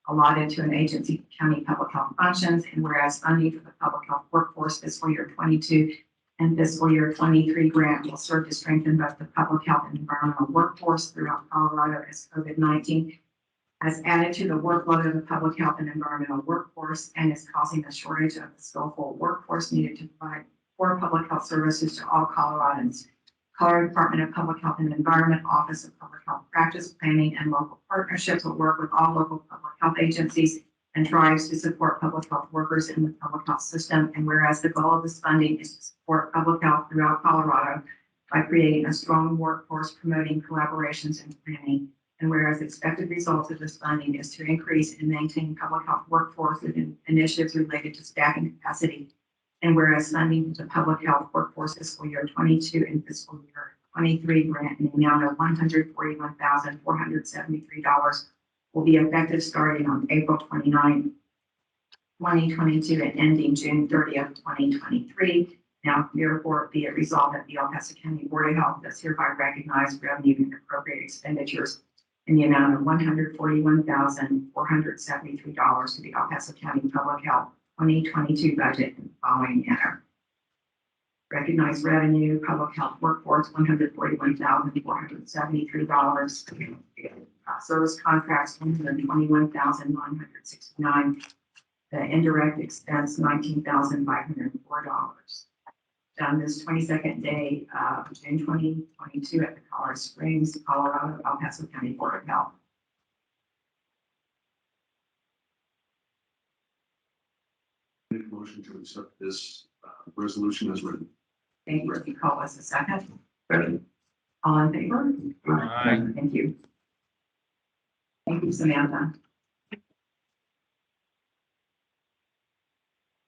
allotted to an agency for county public health functions. And whereas funding for the public health workforce fiscal year 22 and fiscal year 23 grant will serve to strengthen both the public health and environmental workforce throughout Colorado as COVID-19 has added to the workload of the public health and environmental workforce and is causing a shortage of the skillful workforce needed to provide core public health services to all Coloradans. Colorado Department of Public Health and Environment, Office of Public Health Practice Planning, and local partnerships will work with all local public health agencies and tribes to support public health workers in the public health system. And whereas the goal of this funding is to support public health throughout Colorado by creating a strong workforce, promoting collaborations and planning. And whereas expected results of this funding is to increase and maintain public health workforce and initiatives related to staffing capacity. And whereas funding for the public health workforce fiscal year 22 and fiscal year 23 grant in the amount of $141,473 will be effective starting on April 29, 2022 and ending June 30th, 2023. Now, therefore, be it resolved that the El Paso County Board of Health does hereby recognize revenue and appropriate expenditures in the amount of $141,473 to the El Paso County Public Health 2022 budget in the following manner. Recognize revenue, public health workforce, $141,473. Service contracts, $121,969. The indirect expense, $19,504. Done this 22nd day of June 2022 at the Colorado Springs, Colorado, El Paso County Board of Health. Make a motion to accept this resolution as written. Thank you. If you call us a second. Second. All in favor? Aye. Thank you. Thank you, Samantha.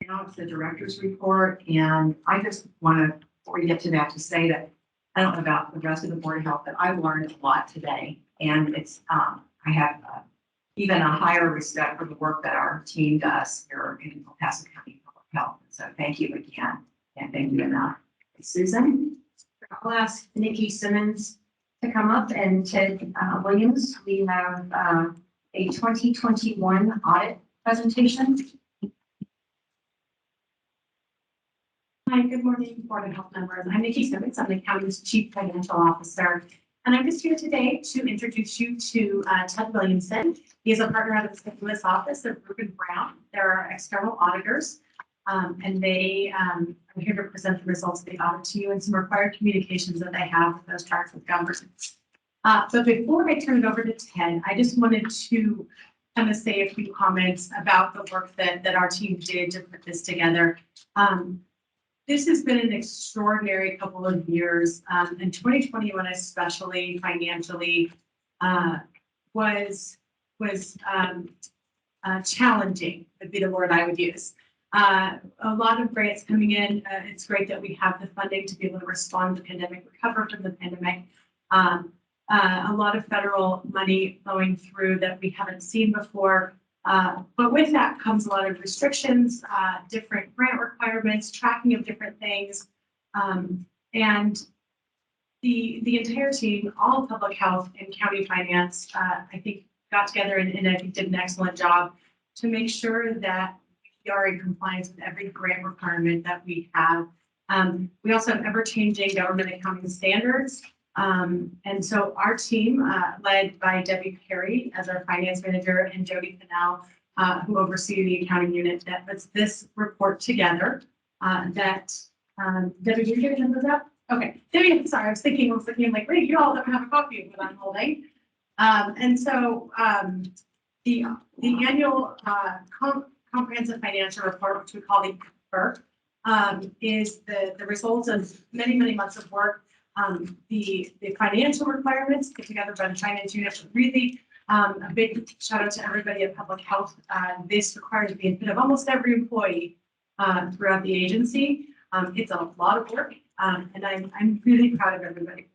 Now it's the director's report, and I just want to, before we get to that, to say that I don't know about the rest of the Board of Health, but I've learned a lot today, and it's I have even a higher respect for the work that our team does here in El Paso County Public Health. So thank you again, and thank you enough. Susan? I'll ask Nikki Simmons to come up and Ted Williams. We have a 2021 audit presentation. Hi, good morning, Board of Health members. I'm Nikki Simmons. I'm the county's Chief Financial Officer. And I'm just here today to introduce you to Ted Williamson. He is a partner out of the St. Louis office of Reuben Brown. They're our external auditors. And they are here to present the results of the audit to you and some required communications that they have with those charged with governance. So before I turn it over to Ted, I just wanted to kind of say a few comments about the work that our team did to put this together. This has been an extraordinary couple of years, and 2021 especially financially was challenging, would be the word I would use. A lot of grants coming in. It's great that we have the funding to be able to respond to the pandemic, recover from the pandemic. A lot of federal money flowing through that we haven't seen before. But with that comes a lot of restrictions, different grant requirements, tracking of different things. And the entire team, all of public health and county finance, I think got together and I think did an excellent job to make sure that we are in compliance with every grant requirement that we have. We also have ever-changing government accounting standards. And so our team, led by Debbie Perry as our finance manager and Jody Fennell, who oversee the accounting unit, that puts this report together. Debbie, you're giving those up? Okay, Debbie, sorry, I was looking like, wait, you all don't have a copy of what I'm holding. And so the annual comprehensive financial report, which we call the CFR, is the results of many, many months of work. The financial requirements put together by the finance unit, really a big shout out to everybody at Public Health. This requires the input of almost every employee throughout the agency. It's a lot of work, and I'm really proud of everybody.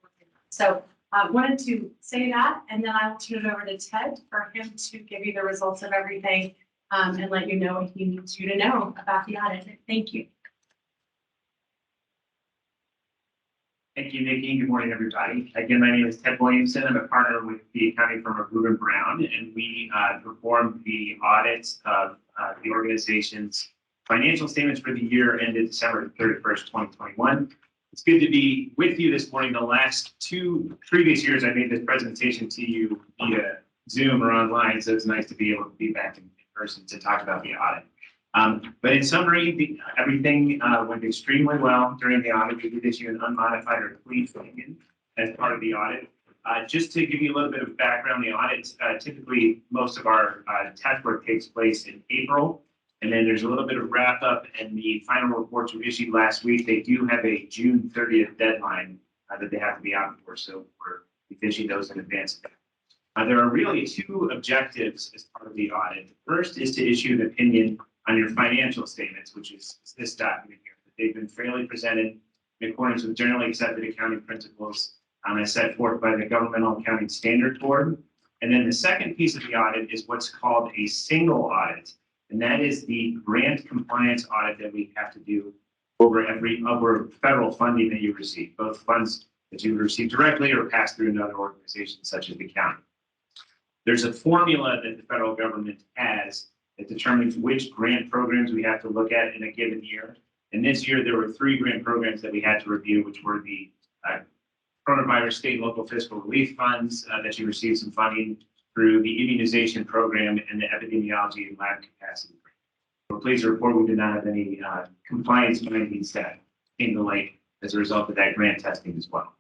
So I wanted to say that, and then I will turn it over to Ted for him to give you the results of everything and let you know what he needs you to know about the audit. Thank you. Thank you, Nikki. Good morning, everybody. Again, my name is Ted Williamson. I'm a partner with the accounting firm of Reuben Brown, and we performed the audits of the organization's financial statements for the year ended December 31st, 2021. It's good to be with you this morning. The last two previous years, I made this presentation to you via Zoom or online, so it's nice to be able to be back in person to talk about the audit. But in summary, everything went extremely well during the audit. We did issue an unmodified or clean opinion as part of the audit. Just to give you a little bit of background, the audit, typically most of our test work takes place in April, and then there's a little bit of wrap up, and the final reports were issued last week. They do have a June 30th deadline that they have to be out for, so we're finishing those in advance. There are really two objectives as part of the audit. The first is to issue an opinion on your financial statements, which is this document here. They've been fairly presented in accordance with generally accepted accounting principles as set forth by the Governmental Accounting Standard Board. And then the second piece of the audit is what's called a single audit. And that is the grant compliance audit that we have to do over federal funding that you receive, both funds that you receive directly or pass through another organization such as the county. There's a formula that the federal government has that determines which grant programs we have to look at in a given year. And this year, there were 3 grant programs that we had to review, which were the coronavirus state and local fiscal relief funds that you received some funding through, the immunization program, and the epidemiology and lab capacity program. We're pleased to report we did not have any compliance findings that came to light as a result of that grant testing as well.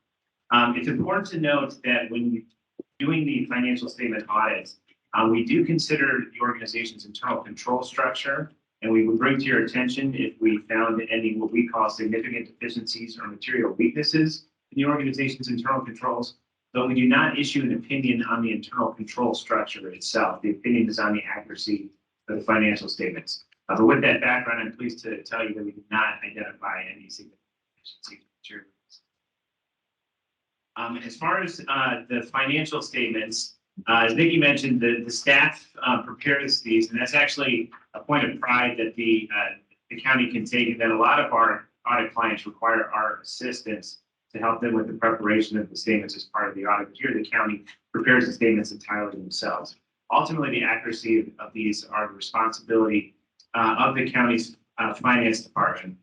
It's important to note that when doing the financial statement audits, we do consider the organization's internal control structure, and we would bring to your attention if we found any what we call significant deficiencies or material weaknesses in the organization's internal controls, though we do not issue an opinion on the internal control structure itself. The opinion is on the accuracy of the financial statements. But with that background, I'm pleased to tell you that we did not identify any significant deficiencies or material. As far as the financial statements, as Nikki mentioned, the staff prepares these, and that's actually a point of pride that the county can take, and that a lot of our audit clients require our assistance to help them with the preparation of the statements as part of the audit. But here, the county prepares the statements entirely themselves. ultimately the accuracy of these are the responsibility of the county's finance department.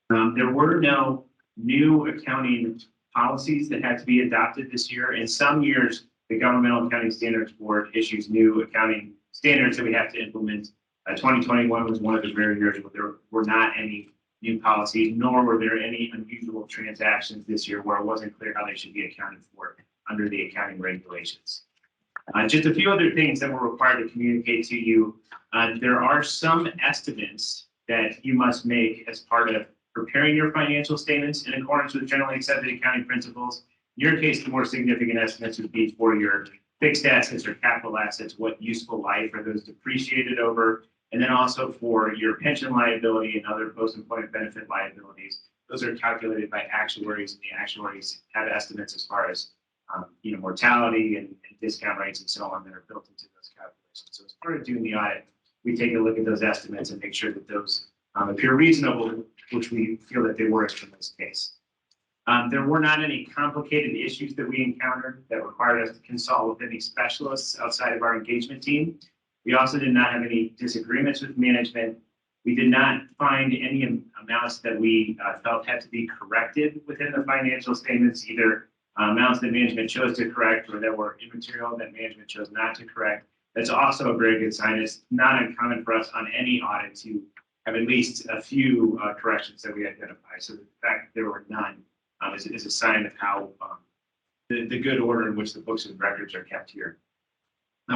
There were no new accounting policies that had to be adopted this year. In some years, the Governmental Accounting Standards Board issues new accounting standards that we have to implement. 2021 was one of the rare years where there were not any new policies, nor were there any unusual transactions this year where it wasn't clear how they should be accounted for under the accounting regulations. Just a few other things that we're required to communicate to you. There are some estimates that you must make as part of preparing your financial statements in accordance with generally accepted accounting principles. In your case, the more significant estimates would be for your fixed assets or capital assets, what useful life are those depreciated over, and then also for your pension liability and other post-employment benefit liabilities. Those are calculated by actuaries, and the actuaries have estimates as far as mortality and discount rates and so on that are built into those calculations. So as part of doing the audit, we take a look at those estimates and make sure that those appear reasonable, which we feel that they were in this case. There were not any complicated issues that we encountered that required us to consult with any specialists outside of our engagement team. We also did not have any disagreements with management. We did not find any amounts that we felt had to be corrected within the financial statements, either amounts that management chose to correct or that were immaterial that management chose not to correct. That's also a very good sign. It's not uncommon for us on any audit to have at least a few corrections that we identify. So the fact that there were none is a sign of how the good order in which the books and records are kept here.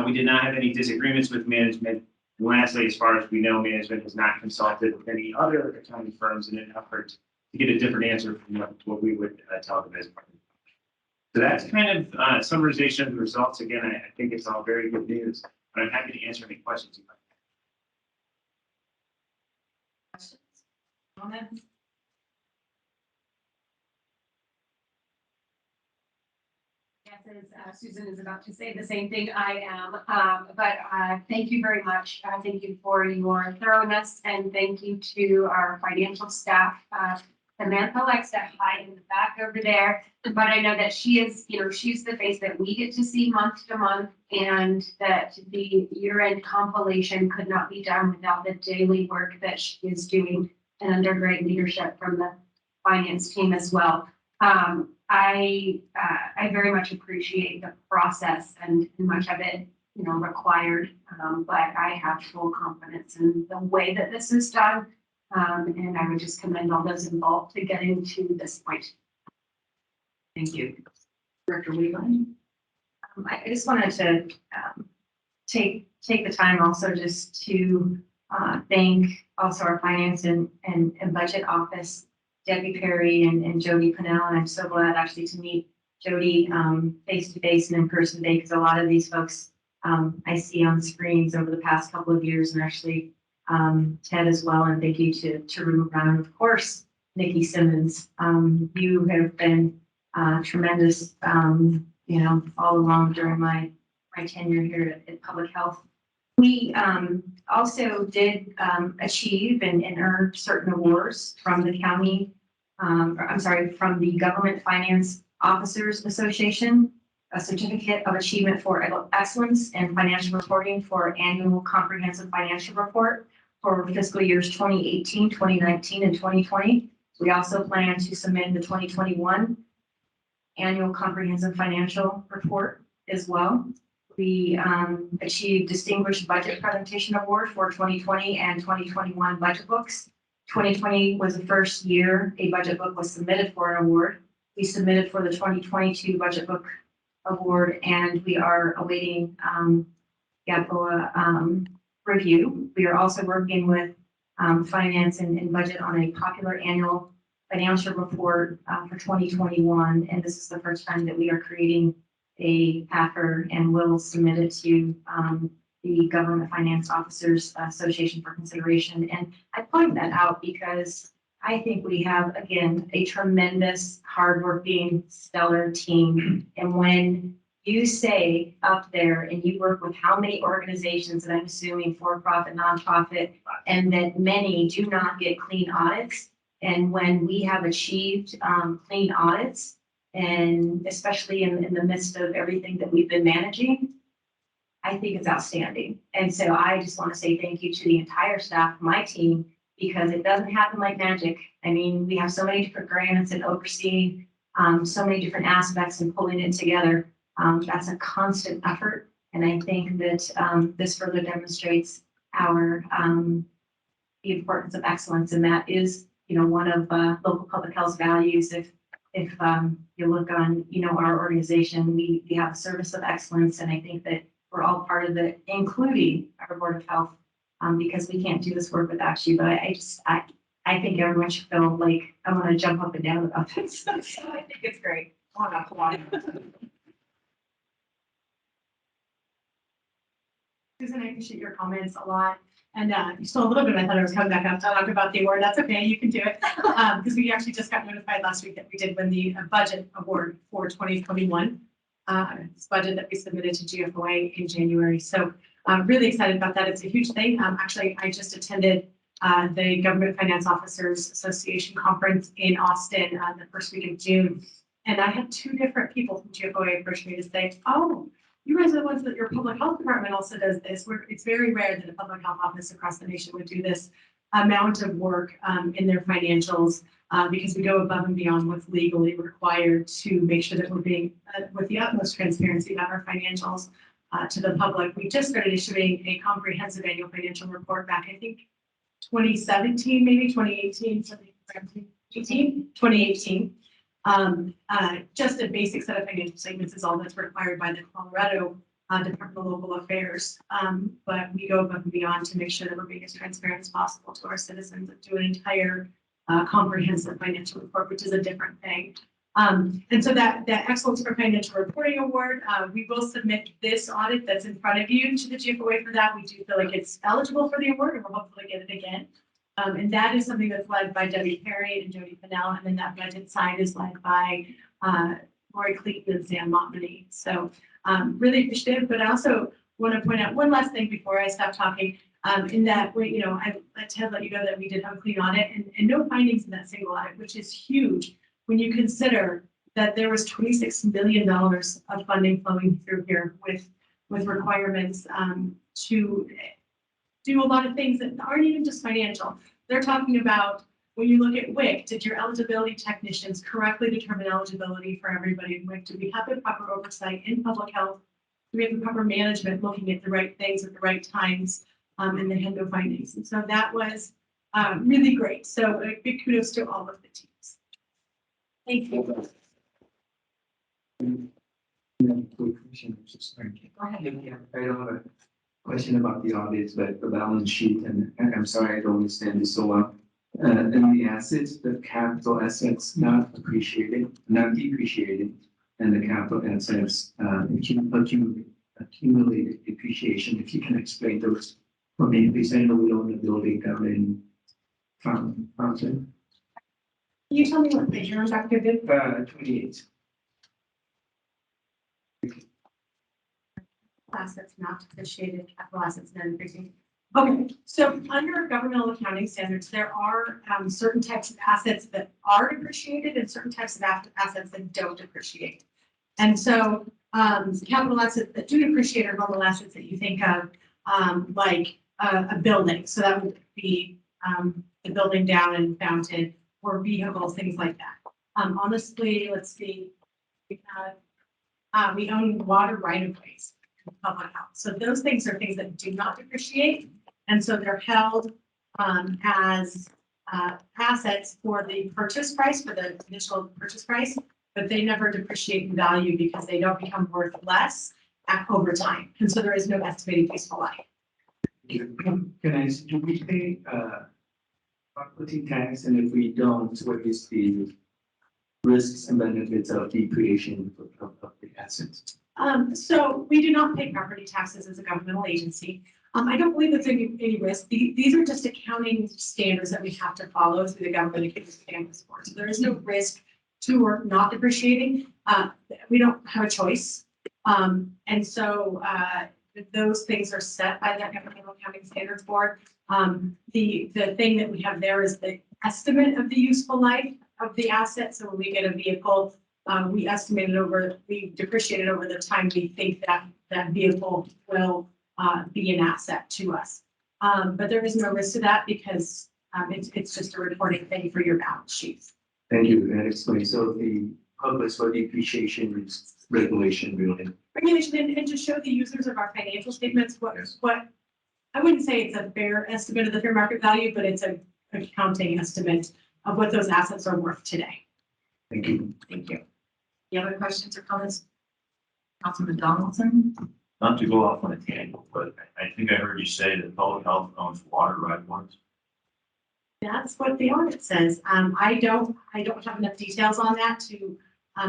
We did not have any disagreements with management. And lastly, as far as we know, management has not consulted with any other accounting firms in an effort to get a different answer from what we would tell them as part of. So that's kind of summarization of the results. Again, I think it's all very good news, but I'm happy to answer any questions you might have. Questions? Comments? Yes, as Susan is about to say the same thing I am, but thank you very much. Thank you for your thoroughness, and thank you to our financial staff. Samantha likes to hide in the back over there, but I know that she is, she's the face that we get to see month to month, and that the year-end compilation could not be done without the daily work that she is doing, and under great leadership from the finance team as well. I very much appreciate the process and much of it, required, but I have full confidence in the way that this is done. And I would just commend all those involved to getting to this point. Thank you. Director Weaver. I just wanted to take the time also just to thank also our finance and budget office, Debbie Perry and Jody Pennell. And I'm so glad actually to meet Jody face to face and in person today, because a lot of these folks I see on screens over the past couple of years, and actually Ted as well. And thank you to Rue Brown, of course, Nikki Simmons. You have been tremendous, all along during my tenure here at Public Health. We also did achieve and earn certain awards from the county, from the Government Finance Officers Association, a certificate of achievement for excellence in financial reporting for annual comprehensive financial report for fiscal years 2018, 2019, and 2020. We also plan to submit the 2021 annual comprehensive financial report as well. We achieved Distinguished Budget Presentation Award for 2020 and 2021 budget books. 2020 was the first year a budget book was submitted for an award. We submitted for the 2022 budget book award, and we are awaiting GAPOA review. We are also working with finance and budget on a popular annual financial report for 2021, and this is the first time that we are creating a PAFR, and will submit it to the Government Finance Officers Association for consideration. And I point that out because I think we have, again, a tremendous, hardworking, stellar team. And when you say up there and you work with how many organizations, and I'm assuming for-profit, nonprofit, and that many do not get clean audits, and when we have achieved clean audits, and especially in the midst of everything that we've been managing, I think is outstanding. And so I just want to say thank you to the entire staff, my team, because it doesn't happen like magic. I mean, we have so many different grants and overseeing so many different aspects and pulling it together. That's a constant effort. And I think that this further demonstrates our the importance of excellence. And that is, you know, one of local public health's values. If you look on, you know, our organization, we have a service of excellence. And I think that we're all part of it, including our Board of Health, because we can't do this work without you. But I think everyone should feel like I want to jump up and down about this. So I think it's great. I want to applaud. Susan, I appreciate your comments a lot. And you stole a little bit. I thought I was coming back up to talk about the award. That's okay. You can do it. Because we actually just got notified last week that we did win the budget award for 2021. This budget that we submitted to GFOA in January. So I'm really excited about that. It's a huge thing. Actually, I just attended the Government Finance Officers Association conference in Austin the first week of June. And I had two different people from GFOA approach me to say, oh, you guys are the ones that your public health department also does this. It's very rare that a public health office across the nation would do this amount of work in their financials because we go above and beyond what's legally required to make sure that we're being with the utmost transparency about our financials to the public. We just started issuing a comprehensive annual financial report back, I think, 2017, maybe 2018, 2018. Just a basic set of financial statements is all that's required by the Colorado Department of Local Affairs. But we go above and beyond to make sure that we're being as transparent as possible to our citizens and do an entire comprehensive financial report, which is a different thing. And so that Excellence for Financial Reporting Award, we will submit this audit that's in front of you to the GFOA for that. We do feel like it's eligible for the award and we'll hopefully get it again. And that is something that's led by Debbie Perry and Jody Fennell, and then that budget side is led by Lori Cleaton and Sam Montmany. So really appreciative, but I also want to point out one last thing before I stop talking. In that we, you know, I let you know that we did have a clean audit and no findings in that single audit, which is huge when you consider that there was $26 million of funding flowing through here with requirements to do a lot of things that aren't even just financial. They're talking about when you look at WIC, did your eligibility technicians correctly determine eligibility for everybody in WIC? Do we have the proper oversight in public health? Do we have the proper management looking at the right things at the right times? And they had no findings. And so that was really great. So a big kudos to all of the teams. Thank you. Go ahead. I don't have a question about the audits, but the balance sheet, and I'm sorry, I don't understand this so well. And the assets, the capital assets not appreciated, not depreciated, and the capital assets accumulated depreciation. If you can explain those for me, please. I know we own the building down in Fountain. Can you tell me what page you're on, Dr. Viv? 28. Assets not depreciated, capital assets not depreciated. Okay, so under governmental accounting standards, there are certain types of assets that are depreciated and certain types of assets that don't depreciate. And so capital assets that do depreciate are normal assets that you think of like a building. So that would be the building down in Fountain or vehicles, things like that. Honestly, let's see, we own water right-of-ways. Public health. So those things are things that do not depreciate. And so they're held as assets for the purchase price, for the initial purchase price, but they never depreciate in value because they don't become worth less over time. And so there is no estimated useful life. Can I, do we pay property tax? And if we don't, what is the risks and benefits of depreciation of the assets? So we do not pay property taxes as a governmental agency. I don't believe there's any risk. These are just accounting standards that we have to follow through the government accounting standards board. So there is no risk to or not depreciating. We don't have a choice. And so those things are set by that governmental accounting standards board. The thing that we have there is the estimate of the useful life of the asset. So when we get a vehicle we depreciated over the time we think that that vehicle will be an asset to us. But there is no risk to that because it's just a reporting thing for your balance sheets. Thank you, that explains. So the purpose for depreciation is regulation related. Regulation and to show the users of our financial statements what I wouldn't say it's a fair estimate of the fair market value, but it's an accounting estimate of what those assets are worth today. Thank you. Thank you. Any other questions or comments? Councilman Donaldson? Not to go off on a tangent, but I think I heard you say that public health owns water right ones. That's what the audit says. I don't have enough details on that to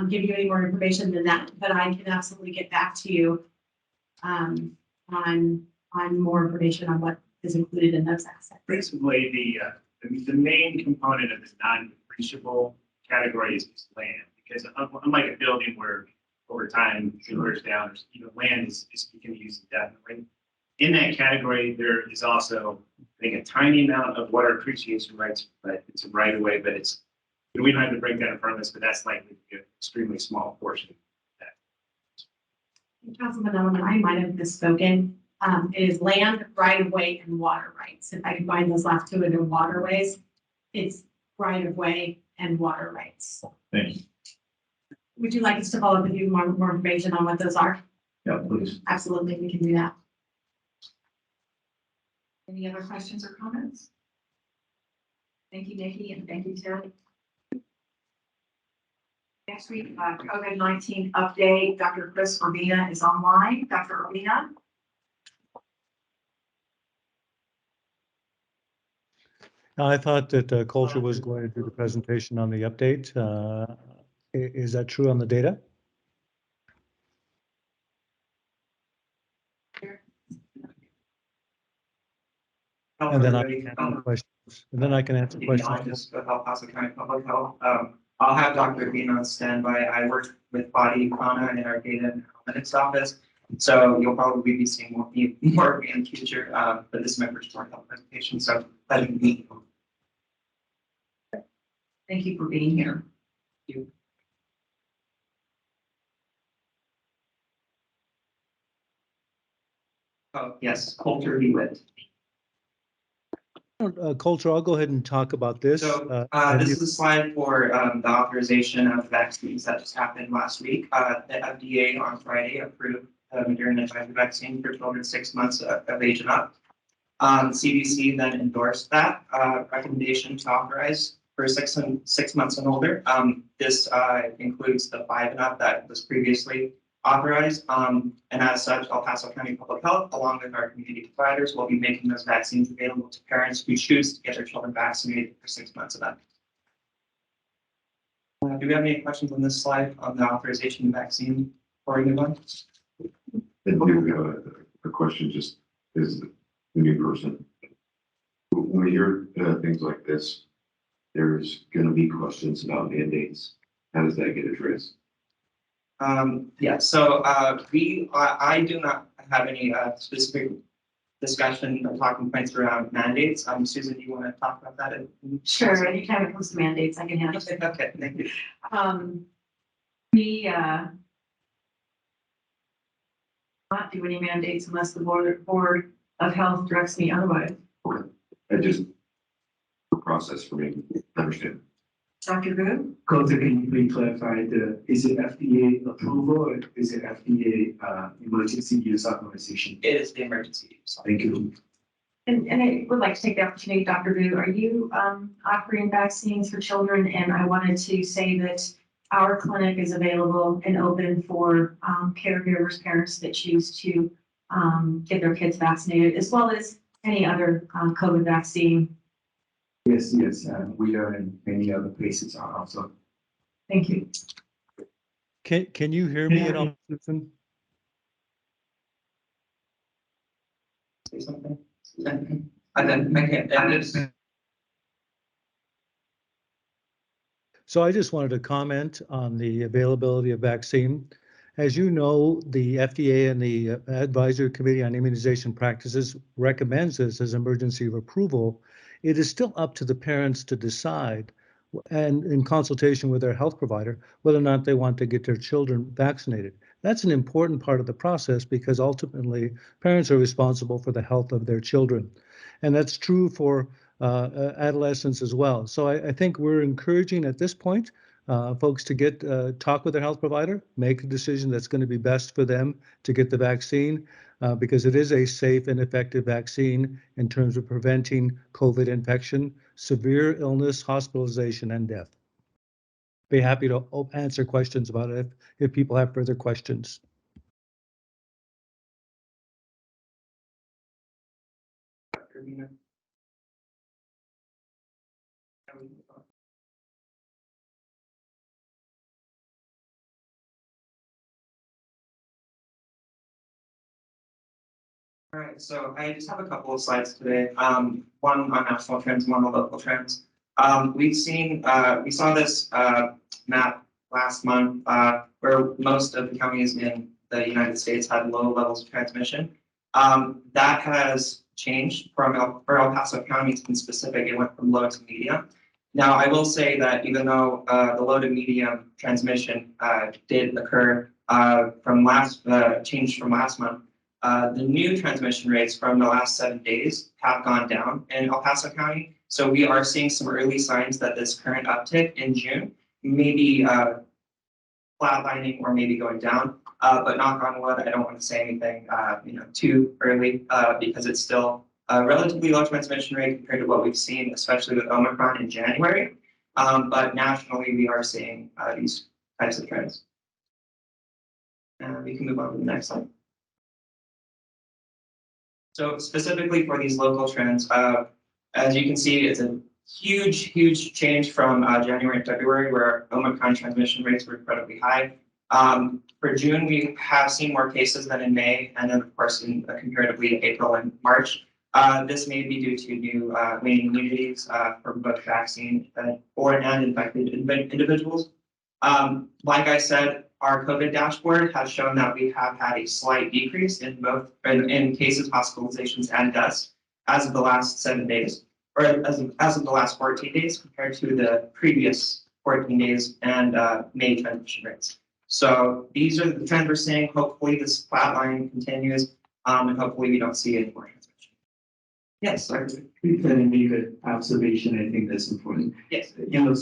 give you any more information than that, but I can absolutely get back to you on more information on what is included in those assets. Principally, the main component of this non-depreciable category is land, because unlike a building where over time it wears down, land is can be used indefinitely. In that category, there is also, I think, a tiny amount of water appreciation rights, but it's a right of way, but we don't have to break that in front of us, but that's likely to be an extremely small portion of that. Councilman Donovan, I might have misspoken. It is land, right of way, and water rights. If I combine those last two into waterways, it's right of way and water rights. Thank you. Would you like us to follow up with you more information on what those are? Yeah, please. Absolutely, we can do that. Any other questions or comments? Thank you, Nikki, and thank you, Ted. Next week, COVID-19 update. Dr. Chris Urbina is online. Dr. Urbina? I thought that Culture was going to do the presentation on the update. Is that true on the data? And then I can answer questions. And then I can answer questions. With El Paso County Public Health. I'll have Dr. Bean on standby. I work with Body Econa in our data and analytics office. So you'll probably be seeing more of me in the future. But this is my first health presentation. So pleasure to meet you. Thank you for being here. Thank you. Oh, yes, Coulter Hewitt. Culture, I'll go ahead and talk about this. So this is a slide for the authorization of vaccines that just happened last week. The FDA on Friday approved Moderna Pfizer vaccine for children 6 months of age and up. CDC then endorsed that recommendation to authorize for six months and older. This includes the 5 and up that was previously authorized. And as such, El Paso County Public Health, along with our community providers, will be making those vaccines available to parents who choose to get their children vaccinated for 6 months of that. Do we have any questions on this slide on the authorization of vaccine for anyone? I do have a question, just as the new person. When we hear things like this, there's going to be questions about mandates. How does that get addressed? Yeah, so I do not have any specific discussion or talking points around mandates. Susan, do you want to talk about that? Sure, anytime it comes to mandates, I can handle it. Okay, thank you. We not do any mandates unless the Board of Health directs me otherwise. Okay, I just the process for me to understand. Dr. Vu? Coulter, can you please clarify is it FDA approval or is it FDA emergency use authorization? It is the emergency use. Thank you. And I would like to take the opportunity, Dr. Vu, are you offering vaccines for children? And I wanted to say that our clinic is available and open for caregivers, parents that choose to get their kids vaccinated, as well as any other COVID vaccine. Yes, we are in many other places also. Thank you. Can you hear me at all, Susan? Say something. I can't. So I just wanted to comment on the availability of vaccine. As you know, the FDA and the Advisory Committee on Immunization Practices recommends this as emergency approval. It is still up to the parents to decide and in consultation with their health provider, whether or not they want to get their children vaccinated. That's an important part of the process because ultimately parents are responsible for the health of their children. And that's true for adolescents as well. So I think we're encouraging at this point folks to get talk with their health provider, make a decision that's going to be best for them to get the vaccine because it is a safe and effective vaccine in terms of preventing COVID infection, severe illness, hospitalization, and death. Be happy to answer questions about it if people have further questions. All right, so I just have a couple of slides today. One on national trends, one on local trends. We saw this map last month where most of the counties in the United States had low levels of transmission. That has changed for El Paso County in specific. It went from low to medium. Now, I will say that even though the low to medium transmission did occur changed from last month, the new transmission rates from the last 7 days have gone down in El Paso County. So we are seeing some early signs that this current uptick in June may be flatlining or maybe going down. But knock on wood, I don't want to say anything too early because it's still a relatively low transmission rate compared to what we've seen, especially with Omicron in January. But nationally, we are seeing these types of trends. And we can move on to the next slide. So specifically for these local trends, as you can see, it's a huge change from January and February where Omicron transmission rates were incredibly high. For June, we have seen more cases than in May, and then of course in comparatively April and March. This may be due to new waning immunities from both vaccine and infected individuals. Like I said, our COVID dashboard has shown that we have had a slight decrease in both in cases, hospitalizations, and deaths as of the last 7 days, or as of the last 14 days compared to the previous 14 days and May transmission rates. So these are the trends we're seeing. Hopefully this flat line continues, and hopefully we don't see any more transmission. Yes, sir. We can make an observation. I think that's important. Yes.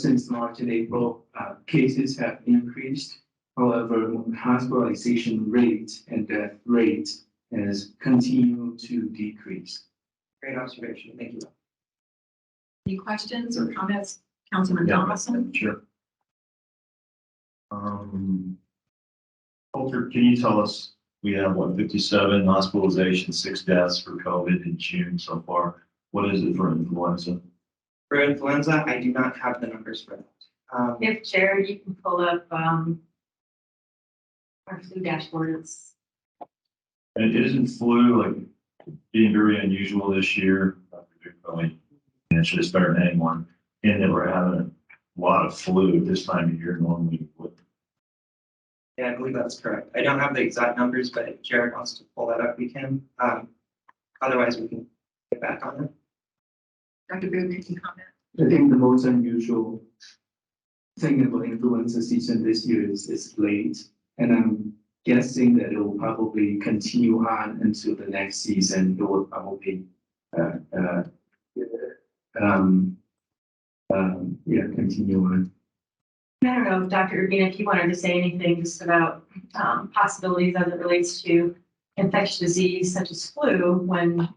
Since March and April, cases have increased. However, hospitalization rate and death rate has continued to decrease. Great observation. Thank you. Any questions or comments, Councilman Donaldson? Sure. Walter, can you tell us, we have 57 hospitalizations, 6 deaths for COVID in June so far. What is it for influenza? For influenza, I do not have the numbers for that. If Jared, you can pull up our flu dashboards. And isn't flu like being very unusual this year? And it's just better than anyone. And that we're having a lot of flu this time of year normally. Yeah, I believe that's correct. I don't have the exact numbers, but if Jared wants to pull that up, we can. Otherwise, we can get back on it. Dr. Booth, can you comment? I think the most unusual thing about influenza season this year is it's late, and I'm guessing that it will probably continue on until the next season. It will probably continue on. I don't know, Dr. Urbina, if you wanted to say anything just about possibilities as it relates to infectious disease such as flu, when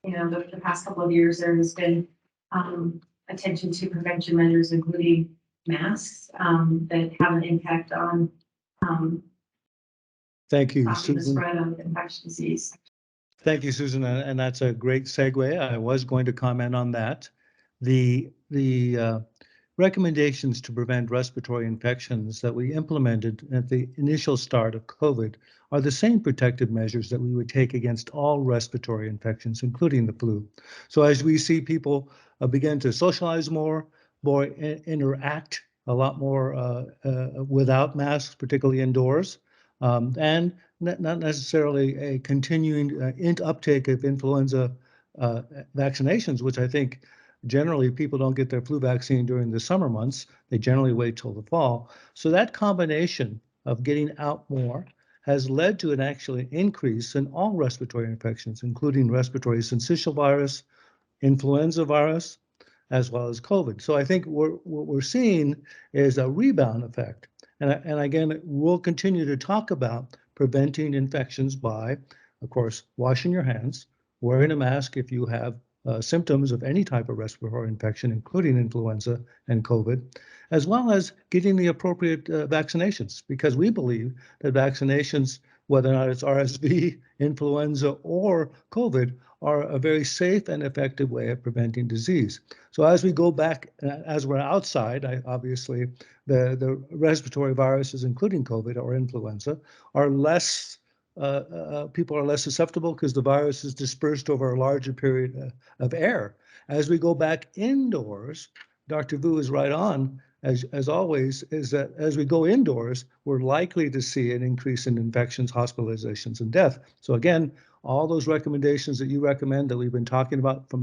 the past couple of years there has been attention to prevention measures, including masks, that have an impact on Thank you, the Susan. spread of infectious disease. Thank you, Susan, and that's a great segue. I was going to comment on that. The recommendations to prevent respiratory infections that we implemented at the initial start of COVID are the same protective measures that we would take against all respiratory infections, including the flu. So as we see people begin to socialize more interact a lot more without masks, particularly indoors, and not necessarily a continuing uptake of influenza vaccinations, which I think Generally, people don't get their flu vaccine during the summer months. They generally wait till the fall. So that combination of getting out more has led to an actually increase in all respiratory infections, including respiratory syncytial virus, influenza virus, as well as COVID. So I think what we're seeing is a rebound effect. And again, we'll continue to talk about preventing infections by, of course, washing your hands, wearing a mask if you have symptoms of any type of respiratory infection, including influenza and COVID, as well as getting the appropriate vaccinations, because we believe that vaccinations, whether or not it's RSV, influenza, or COVID, are a very safe and effective way of preventing disease. So as we go back, as we're outside, obviously, the respiratory viruses, including COVID or influenza, are less, people are less susceptible because the virus is dispersed over a larger period of air. As we go back indoors, Dr. Vu is right on, as always, is that as we go indoors, we're likely to see an increase in infections, hospitalizations, and death. So again, all those recommendations that you recommend that we've been talking about for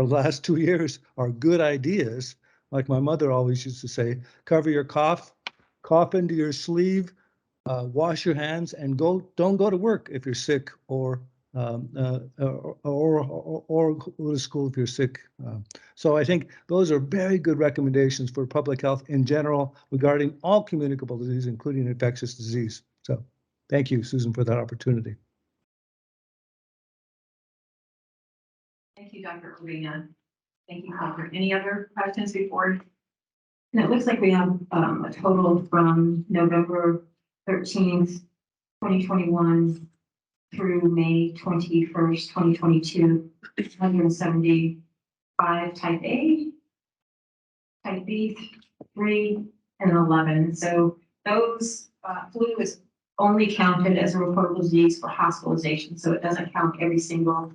the last 2 years are good ideas. Like my mother always used to say, cover your cough into your sleeve, wash your hands, and don't go to work if you're sick, or go to school if you're sick. So I think those are very good recommendations for public health in general regarding all communicable disease, including infectious disease. So thank you, Susan, for that opportunity. Thank you, Dr. Urbina. Thank you, Dr. Any other questions before? And it looks like we have a total from November 13th, 2021 through May 21st, 2022, 175 type A, type B, 3, and 11. So those flu is only counted as a reportable disease for hospitalization. So it doesn't count every single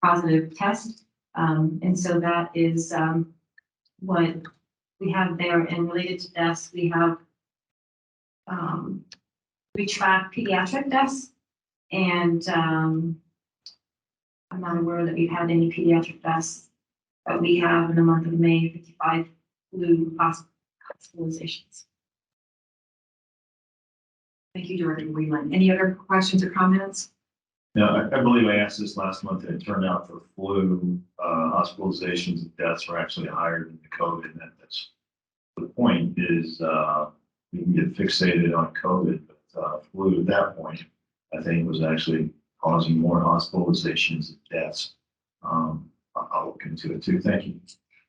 positive test. And so that is what we have there. And related to deaths, we have, we track pediatric deaths, and I'm not aware that we've had any pediatric deaths, but we have in the month of May 55 flu hospitalizations. Thank you, Director Whelan. Any other questions or comments? Yeah, I believe I asked this last month, and it turned out for flu, hospitalizations and deaths were actually higher than the COVID. And that's the point is, we can get fixated on COVID, but flu at that point, I think, was actually causing more hospitalizations and deaths. I'll look into it too. Thank you.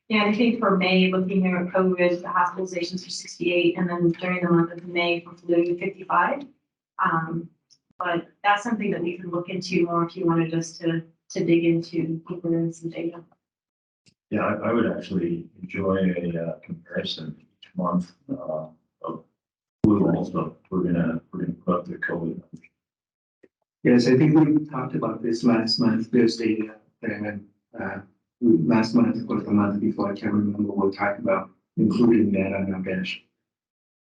Yeah, I think for May, looking here at COVID, the hospitalizations were 68, and then during the month of May for flu, 55. But that's something that we can look into more if you wanted us to dig into deeper in some data. Yeah, I would actually enjoy a comparison each month of flu also. We're gonna put up the COVID. Yes, I think we talked about this last month. There's data, and last month or the month before, I can't remember what we talked about, including that on our bench.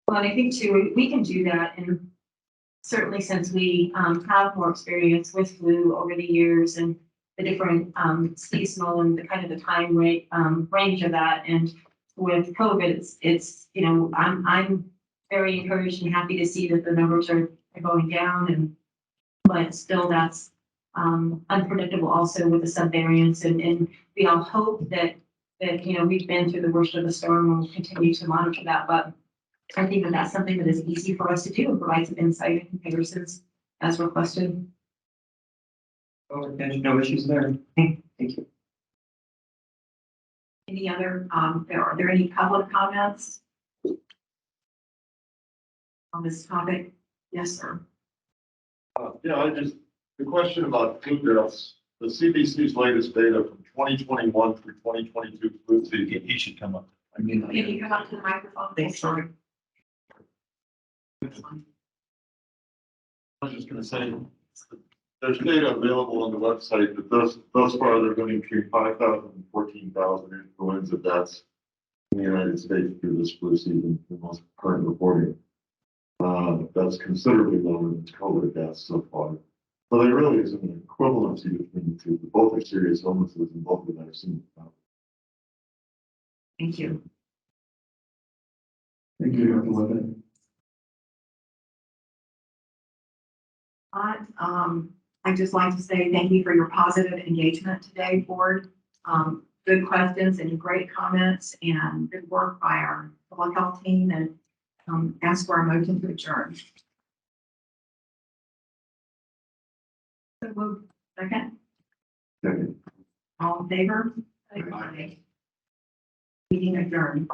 Well, and I think too, we can do that, and certainly since we have more experience with flu over the years and the different seasonal and the kind of the time rate range of that, and with COVID, it's you know, I'm very encouraged and happy to see that the numbers are going down, and but still that's unpredictable also with the subvariants, and we all hope that you know, we've been through the worst of the storm and we'll continue to monitor that, but I think that that's something that is easy for us to do and provide some insight and comparisons as requested. Oh, there's no issues there. Thank you. Any other, are there any public comments on this topic? Yes, sir. Yeah, the question about flu deaths, the CDC's latest data from 2021 through 2022 flu season. He should come up. Can you come up to the microphone? Thanks, sorry. I was just gonna say, there's data available on the website that thus far there have been between 5,000 and 14,000 influenza deaths in the United States through this flu season, the most current reporting. That's considerably lower than COVID deaths so far. So there really isn't an equivalency between the two. Both are serious illnesses and both of them are seen. Thank you. Thank you, Dr. Weber. I'd just like to say thank you for your positive engagement today, board. Good questions and great comments and good work by our public health team, and ask for a motion to adjourn. So moved. Second. Second. All in favor? Aye. Meeting adjourned.